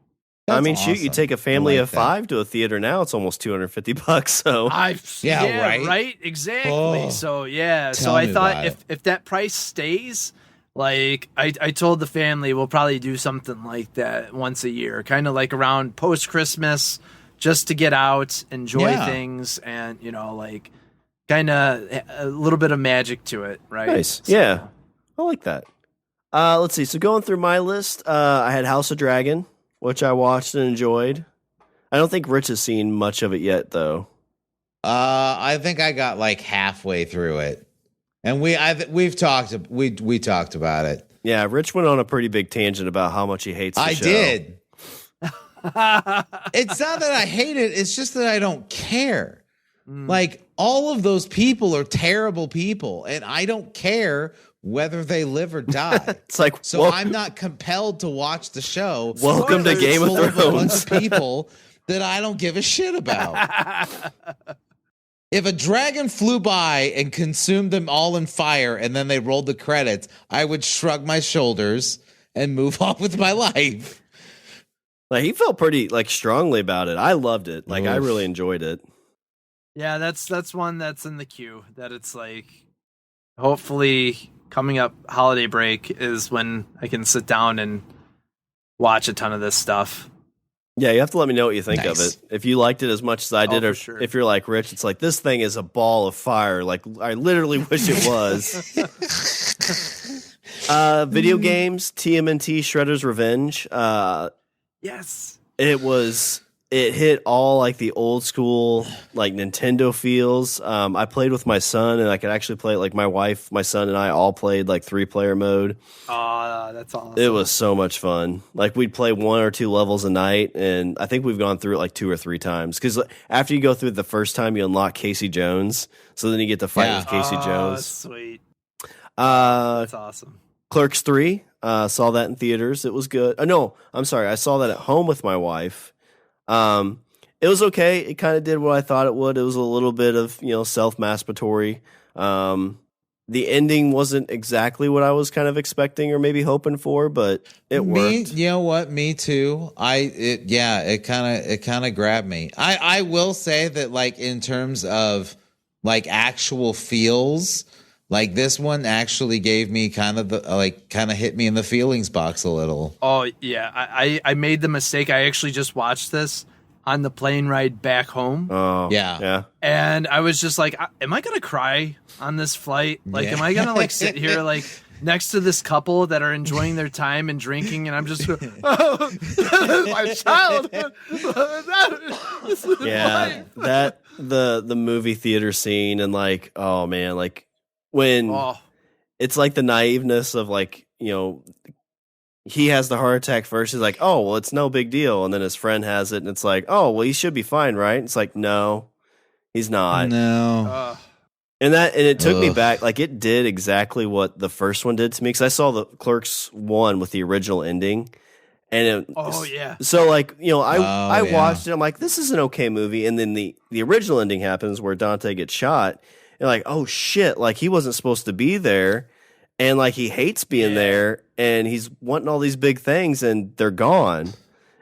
That's awesome. You take a family of 5 to a theater now, it's almost $250. So right, exactly. Oh, so so I thought if that price stays, like I told the family we'll probably do something like that once a year, kind of like around post Christmas, just to get out, enjoy things, and like kind of a little bit of magic to it, right? Nice, yeah, I like that. Let's see. So going through my list, I had House of Dragon, which I watched and enjoyed. I don't think Rich has seen much of it yet, though. I think I got like halfway through it, and we talked about it. Yeah, Rich went on a pretty big tangent about how much he hates the show. did. It's not that I hate it. It's just that I don't care. Like, all of those people are terrible people, and I don't care whether they live or die. It's like, so I'm not compelled to watch the show. Welcome to Game of Thrones. A bunch of people that I don't give a shit about. If a dragon flew by and consumed them all in fire and then they rolled the credits, I would shrug my shoulders and move on with my life. Like, he felt pretty strongly about it. I loved it. Like, I really enjoyed it. Yeah, that's one that's in the queue. That it's like, hopefully coming up holiday break is when I can sit down and watch a ton of this stuff. Yeah, you have to let me know what you think of it. If you liked it as much as I did, or sure. if you're like Rich, it's like, this thing is a ball of fire. Like, I literally wish it was. Video games, TMNT Shredder's Revenge. Yes. It hit all like the old school like Nintendo feels. I played with my son, and I could actually play it like my wife, my son, and I all played like 3-player mode. Oh, that's awesome. It was so much fun. Like, we'd play 1 or 2 levels a night, and I think we've gone through it like 2 or 3 times. Because after you go through it the first time, you unlock Casey Jones, so then you get to fight with Casey Jones. Sweet. That's awesome. Clerks 3, saw that in theaters. It was good. No, I'm sorry. I saw that at home with my wife. It was okay. It kind of did what I thought it would. It was a little bit of, self-masturbatory. The ending wasn't exactly what I was kind of expecting or maybe hoping for, but it worked. You know what? Me too. It kind of grabbed me. I will say that, like, in terms of like actual feels, like, this one actually gave me kind of hit me in the feelings box a little. Oh yeah, I made the mistake. I actually just watched this on the plane ride back home. Oh yeah. And I was just like, am I gonna cry on this flight? Like, am I gonna like sit here like next to this couple that are enjoying their time and drinking, and I'm just oh, my childhood. Yeah, that the movie theater scene, and like, oh man, like, when it's like the naiveness of like, he has the heart attack first. He's like, oh, well, it's no big deal. And then his friend has it, and it's like, oh, well, he should be fine, right? It's like, no, he's not. No. And it took me back. Like, it did exactly what the first one did to me. Because I saw the Clerks 1 with the original ending. And so like, I watched it. I'm like, this is an okay movie. And then the original ending happens where Dante gets shot. And like, oh shit, like, he wasn't supposed to be there, and like, he hates being there, and he's wanting all these big things, and they're gone.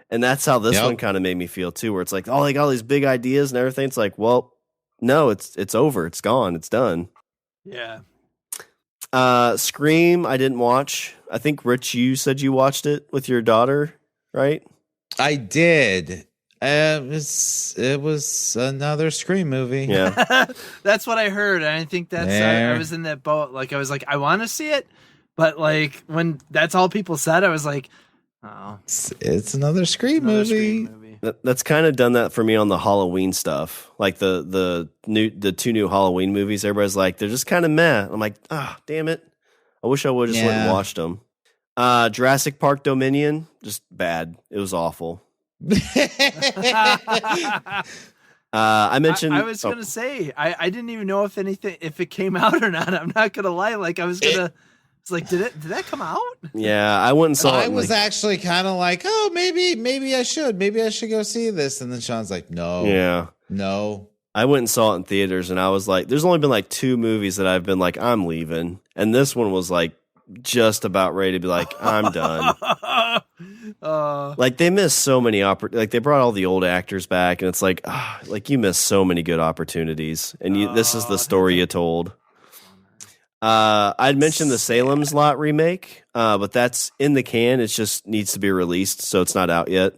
And that's how this one kind of made me feel too, where it's like, oh, they got all these big ideas and everything. It's like, well, no, it's over, it's gone, it's done. Yeah. Scream, I didn't watch. I think, Rich, you said you watched it with your daughter, right? I did. It was another Scream movie. Yeah. That's what I heard. And I think that's, I was in that boat. Like, I was like, I want to see it. But like, when that's all people said, I was like, oh, it's another Scream movie. That's kind of done that for me on the Halloween stuff. Like the 2 new Halloween movies, everybody's like, they're just kind of meh. I'm like, damn it. I wish I would have just went and watched them. Jurassic Park Dominion, just bad. It was awful. I mentioned I was gonna say I didn't even know if it came out or not. I'm not gonna lie, like, it's like, did that come out? Yeah, I went and saw it. I was actually kind of like, oh, maybe I should go see this. And then Sean's like, no. I went and saw it in theaters, and I was like, there's only been like 2 movies that I've been like, I'm leaving, and this one was like just about ready to be like, I'm done. Like, they missed so many like, they brought all the old actors back, and it's like, like, you missed so many good opportunities, and this is the story you told. I'd mentioned the Salem's Lot remake, but that's in the can. It just needs to be released, so it's not out yet.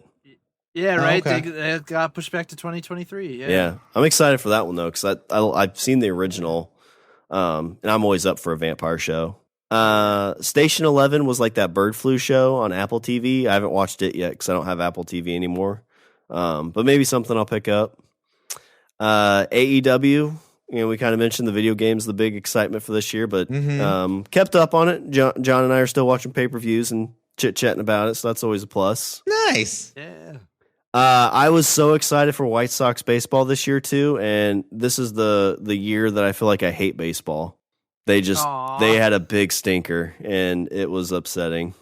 Yeah, right. Okay. They got pushed back to 2023. Yeah, I'm excited for that one though, because I've seen the original, and I'm always up for a vampire show. Station 11 was like that bird flu show on Apple TV. I haven't watched it yet because I don't have Apple TV anymore. But maybe something I'll pick up. AEW, we kind of mentioned the video games, the big excitement for this year, but Mm-hmm. kept up on it. John and I are still watching pay-per-views and chit-chatting about it, so that's always a plus. Nice. Yeah. I was so excited for White Sox baseball this year too, and this is the year that I feel like I hate baseball. They had a big stinker, and it was upsetting.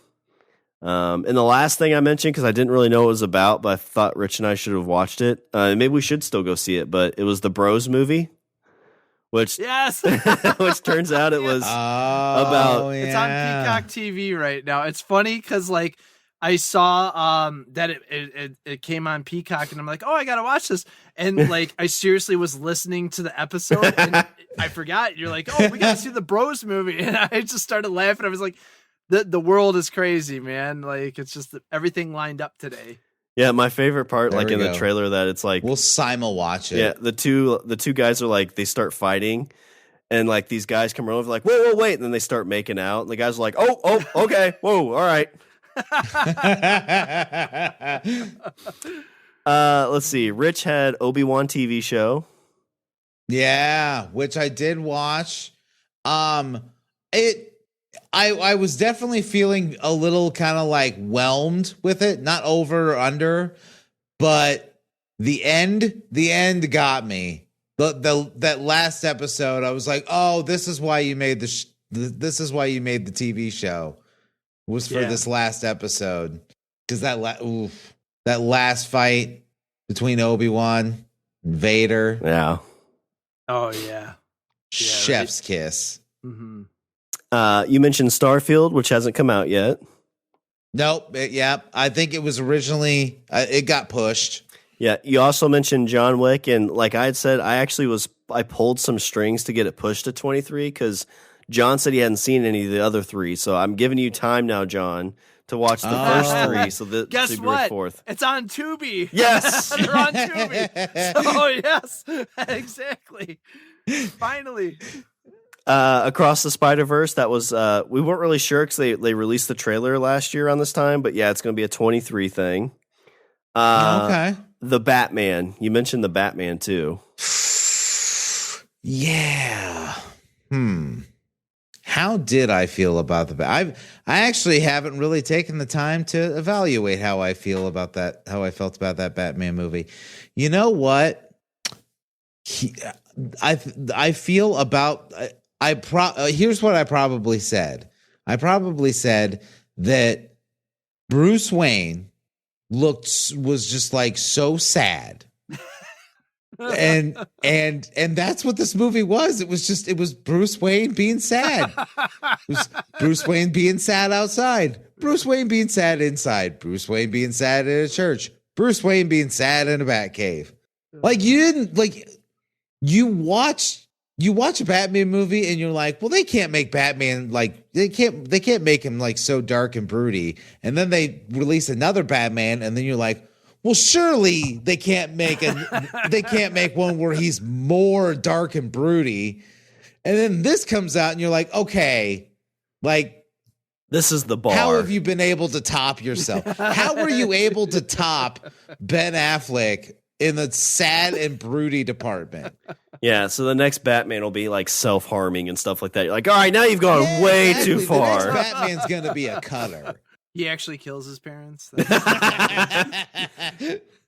And the last thing I mentioned, because I didn't really know what it was about, but I thought Rich and I should have watched it. Maybe we should still go see it, but it was the Bros movie, which Yes. which turns out it was about. It's on Peacock TV right now. It's funny because like I saw that it came on Peacock, and I'm like, oh, I gotta watch this. And like I seriously was listening to the episode, and I forgot. You're like, oh, we gotta see the Bros movie, and I just started laughing. I was like, the world is crazy, man. Like it's just everything lined up today. Yeah, my favorite part, There like we in the go. trailer, that it's like We'll simul watch it. yeah, the two guys are like they start fighting, and like these guys come over like whoa wait, and then they start making out, and the guys are like oh okay whoa all right. Let's see. Rich had Obi-Wan TV show. Yeah, which I did watch. I was definitely feeling a little kind of like whelmed with it, not over or under, but the end got me. That last episode, I was like, oh, this is why you made this is why you made the TV show. Was for this last episode, because that last fight between Obi-Wan and Vader, Yeah. Oh yeah. chef's kiss. Mm-hmm. You mentioned Starfield, which hasn't come out yet. Nope. I think it was originally it got pushed. Yeah. You also mentioned John Wick, and like I had said, I pulled some strings to get it pushed to 23 because John said he hadn't seen any of the other three, so I'm giving you time now, John, to watch the first three. So that Guess February what? 4th. It's on Tubi. Yes, They're on Tubi. So yes, exactly. Finally. Across the Spider-Verse, that was we weren't really sure because they released the trailer last year on this time, but yeah, it's going to be a 23 thing. Okay. The Batman. You mentioned the Batman too. Yeah. How did I feel about I actually haven't really taken the time to evaluate how I feel about that. How I felt about that Batman movie. You know what? I feel about. Here's what I probably said. I probably said that Bruce Wayne was just like so sad. and that's what this movie was. It was Bruce Wayne being sad. It was Bruce Wayne being sad outside. Bruce Wayne being sad inside. Bruce Wayne being sad in a church. Bruce Wayne being sad in a Batcave. Like you watch a Batman movie and you're like, well, they can't make Batman like they can't make him like so dark and broody. And then they release another Batman, and then you're like, well, surely they can't make one where he's more dark and broody. And then this comes out, and you're like, okay, like this is the bar. How have you been able to top yourself? How were you able to top Ben Affleck in the sad and broody department? Yeah, so the next Batman will be like self-harming and stuff like that. You're like, all right, now you've gone way exactly. too far. The next Batman's gonna be a cutter. He actually kills his parents.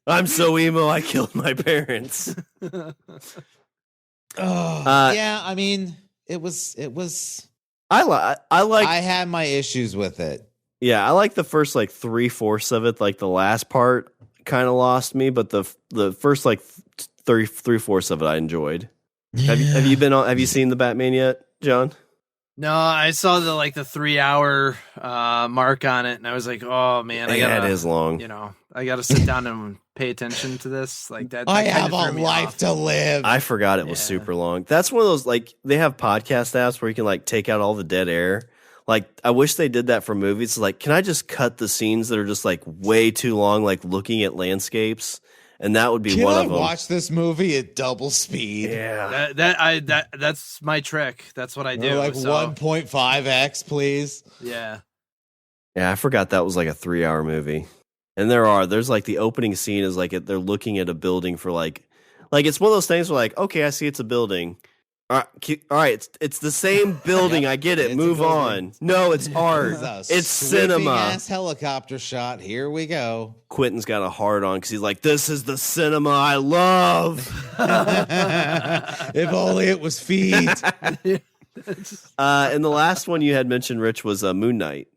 I'm so emo, I killed my parents. Yeah, I mean, it was. I like. I had my issues with it. Yeah, I like the first like 3/4 of it. Like the last part kind of lost me, but the first like 3/4 of it I enjoyed. Have you seen the Batman yet, John? No, I saw the 3 hour mark on it, and I was like, oh man, it is long. You know, I gotta sit down and pay attention to this. Like that. I kinda have a threw me life off. to live. I forgot it was super long. That's one of those like they have podcast apps where you can like take out all the dead air. Like I wish they did that for movies. Like, can I just cut the scenes that are just like way too long, like looking at landscapes? And that would be one of them. Watch this movie at double speed. Yeah, that's my trick. That's what I do. Or like 1.5x, please. Yeah. Yeah, I forgot that was like a 3-hour movie. And there's like the opening scene is like they're looking at a building for like it's one of those things where like, okay, I see it's a building, All right, it's the same building. I get it. Move on. No, it's art. It's cinema. Ass helicopter shot. Here we go. Quentin's got a hard on because he's like, "This is the cinema I love." If only it was feet. And the last one you had mentioned, Rich, was Moon Knight.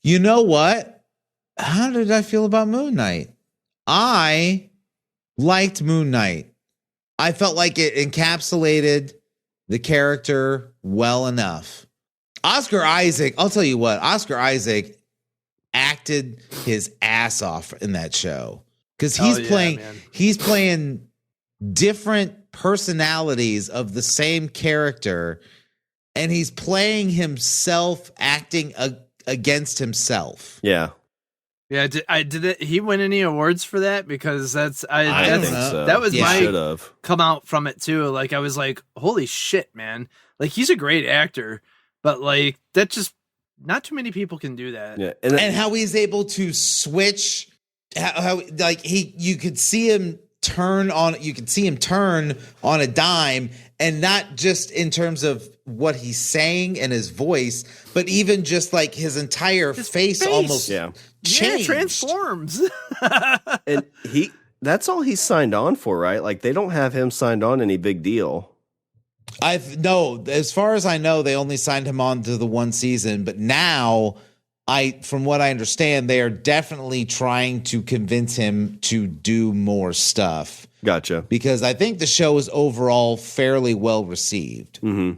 You know what? How did I feel about Moon Knight? I liked Moon Knight. I felt like it encapsulated the character well enough. Oscar Isaac, I'll tell you what, Oscar Isaac acted his ass off in that show because he's playing different personalities of the same character, and he's playing himself acting against himself. Yeah. Yeah, did he win any awards for that? Because I think so. That was my should've come out from it too. Like I was like, holy shit, man! Like he's a great actor, but like that just not too many people can do that. Yeah, and how he's able to switch, how like you could see him turn on a dime, and not just in terms of what he's saying and his voice, but even just like his entire face almost changed. Transforms. And that's all he's signed on for, right? Like they don't have him signed on any big deal. As far as I know, they only signed him on to the one season, but now from what I understand, they are definitely trying to convince him to do more stuff. Gotcha. Because I think the show is overall fairly well received. Mm-hmm.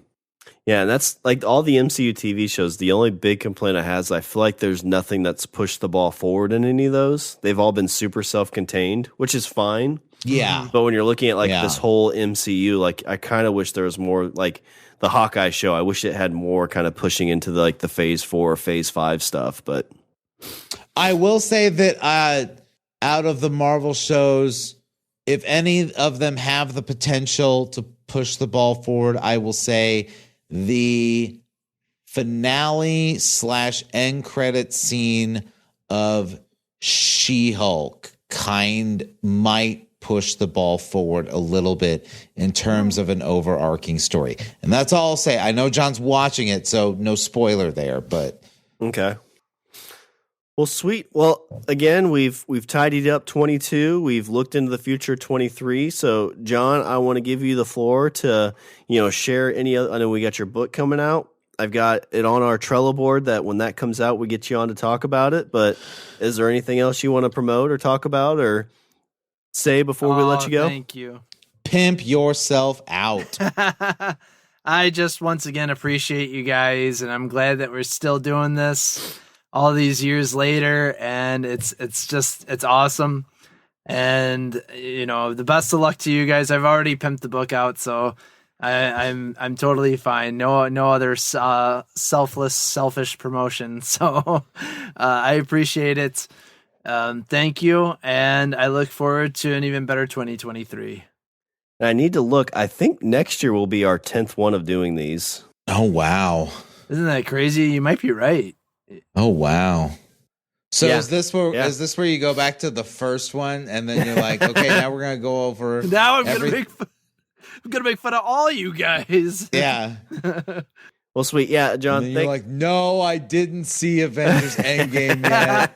Yeah, and that's like all the MCU TV shows. The only big complaint I have is I feel like there's nothing that's pushed the ball forward in any of those. They've all been super self-contained, which is fine. Yeah. But when you're looking at like this whole MCU, like I kind of wish there was more like the Hawkeye show. I wish it had more kind of pushing into the Phase 4 or Phase 5 stuff. But I will say that out of the Marvel shows, if any of them have the potential to push the ball forward, I will say the finale / end credit scene of She-Hulk might push the ball forward a little bit in terms of an overarching story. And that's all I'll say. I know John's watching it, so no spoiler there, but okay. Well, sweet. Well, again, we've tidied up 22. We've looked into the future 23. So, John, I want to give you the floor to, share any other. I know we got your book coming out. I've got it on our Trello board that when that comes out, we get you on to talk about it. But is there anything else you want to promote or talk about or say before we let you go? Thank you. Pimp yourself out. I just once again appreciate you guys, and I'm glad that we're still doing this all these years later, and it's awesome. And the best of luck to you guys. I've already pimped the book out, so I'm totally fine. No other selfish promotion. So I appreciate it. Thank you, and I look forward to an even better 2023. I need to look. I think next year will be our 10th one of doing these. Oh wow! Isn't that crazy? You might be right. Oh wow! So is this where you go back to the first one and then you're like, okay, now we're gonna go over. Now I'm gonna make fun of all you guys. Yeah. Well, sweet. Yeah, John. And you're like, no, I didn't see Avengers Endgame yet.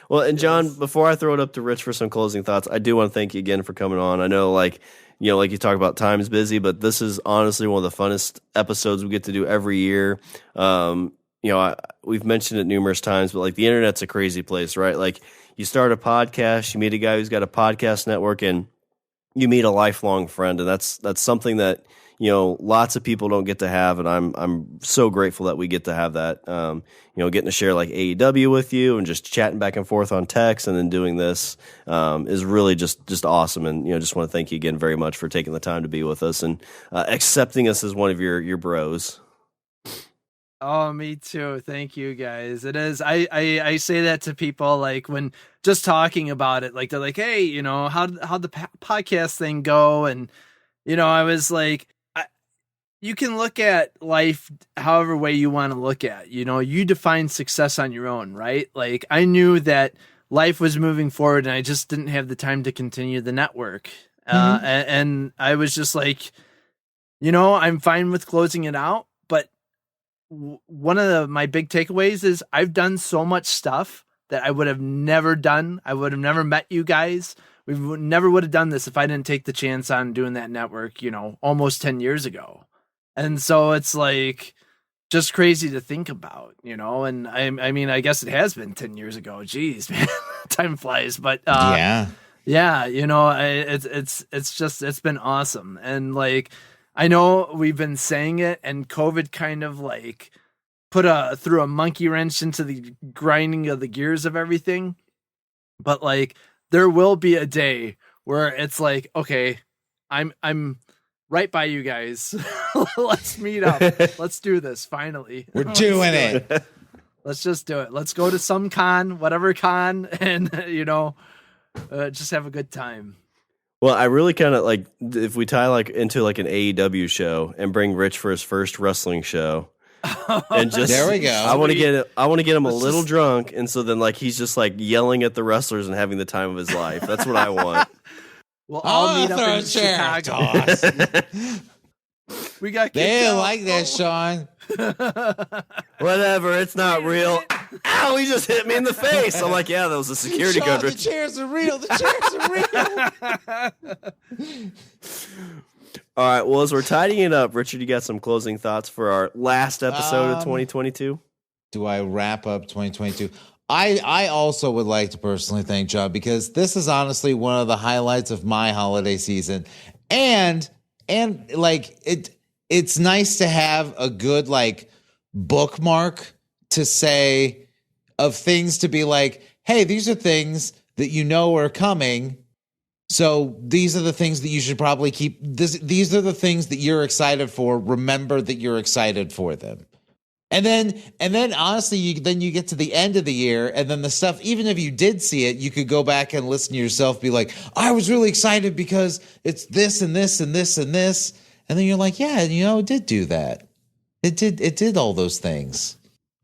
Well, and John, before I throw it up to Rich for some closing thoughts, I do want to thank you again for coming on. I know, like you talk about time is busy, but this is honestly one of the funnest episodes we get to do every year. We've mentioned it numerous times, but like the internet's a crazy place, right? Like you start a podcast, you meet a guy who's got a podcast network, and you meet a lifelong friend, and that's something that lots of people don't get to have, and I'm so grateful that we get to have that. Getting to share like AEW with you and just chatting back and forth on text, and then doing this is really just awesome. And just want to thank you again very much for taking the time to be with us and accepting us as one of your bros. Oh, me too. Thank you, guys. It is. I say that to people like when just talking about it, like they're like, hey, how'd the podcast thing go? And I was like, you can look at life however way you want to look at. You define success on your own, right? Like I knew that life was moving forward, and I just didn't have the time to continue the network. And I was just like, I'm fine with closing it out. But one of my big takeaways is I've done so much stuff that I would have never done. I would have never met you guys. We never would have done this if I didn't take the chance on doing that network, almost 10 years ago. And so it's like just crazy to think about, and I mean, I guess it has been 10 years ago. Jeez, man, time flies. But yeah, it's been awesome. And like, I know we've been saying it, and COVID kind of like threw a monkey wrench into the grinding of the gears of everything. But like, there will be a day where it's like, okay, I'm right by you guys. Let's meet up. Let's do this. Finally, we're doing it. Let's just do it. Let's go to some con, whatever con, and just have a good time. Well, I really kind of like if we tie like into like an AEW show and bring Rich for his first wrestling show. And just there we go. I want to get him a little drunk, and so then like he's just like yelling at the wrestlers and having the time of his life. That's what I want. We'll all meet up in Chicago. We got. They didn't like that, Shawn. Whatever, it's not real. Ow, he just hit me in the face. I'm like, yeah, that was a security guard. The chairs are real. The chairs are real. All right, well, as we're tidying it up, Richard, you got some closing thoughts for our last episode of 2022? Do I wrap up 2022? I also would like to personally thank John, because this is honestly one of the highlights of my holiday season. And like it's nice to have a good like bookmark to say of things to be like, hey, these are things that are coming. So these are the things that you should probably keep. These are the things that you're excited for. Remember that you're excited for them. And then honestly, you get to the end of the year, and then the stuff, even if you did see it, you could go back and listen to yourself be like, I was really excited because it's this and this and this and this. And then you're like, yeah, it did do that. It did all those things.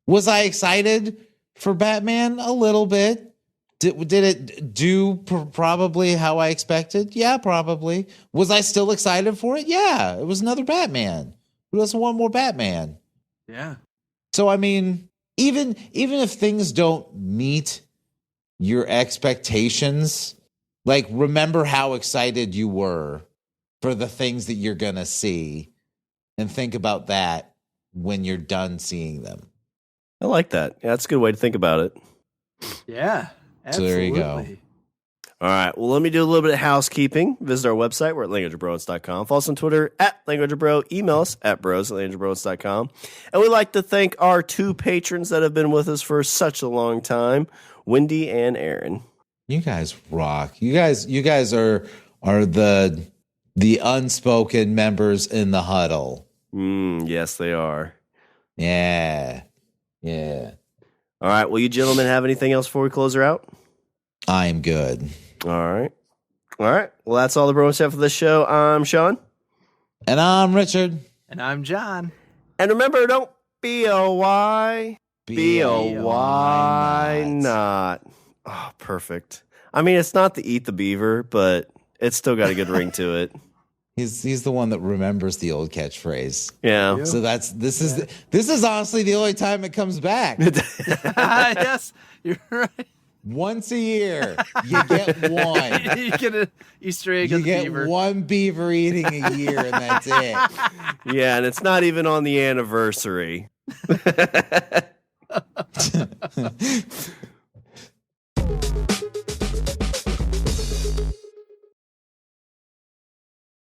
Was I excited for Batman? A little bit. Did it do probably how I expected? Yeah, probably. Was I still excited for it? Yeah, it was another Batman. Who doesn't want more Batman? Yeah. So, I mean, even if things don't meet your expectations, like, remember how excited you were for the things that you're going to see, and think about that when you're done seeing them. I like that. Yeah, that's a good way to think about it. Yeah, absolutely. So there you go. All right. Well, let me do a little bit of housekeeping. Visit our website. We're at languageofbromance.com. Follow us on Twitter at languageofbro. Email us at bros@languageofbromance.com. And we'd like to thank our two patrons that have been with us for such a long time, Wendy and Aaron. You guys rock. You guys are the unspoken members in the huddle. Yes, they are. Yeah. Yeah. All right. Well, you gentlemen have anything else before we close her out? I'm good. All right. Well, that's all the Bromance have for this show. I'm Shawn. And I'm Richard. And I'm John. And remember, don't be a why. Be a why not. Oh, perfect. I mean, it's not the Eat the Beaver, but it's still got a good ring to it. He's the one that remembers the old catchphrase. Yeah. So this is honestly the only time it comes back. Yes, you're right. Once a year, you get one. You get an Easter egg of the beaver. You get one beaver eating a year, and that's it. Yeah, and it's not even on the anniversary.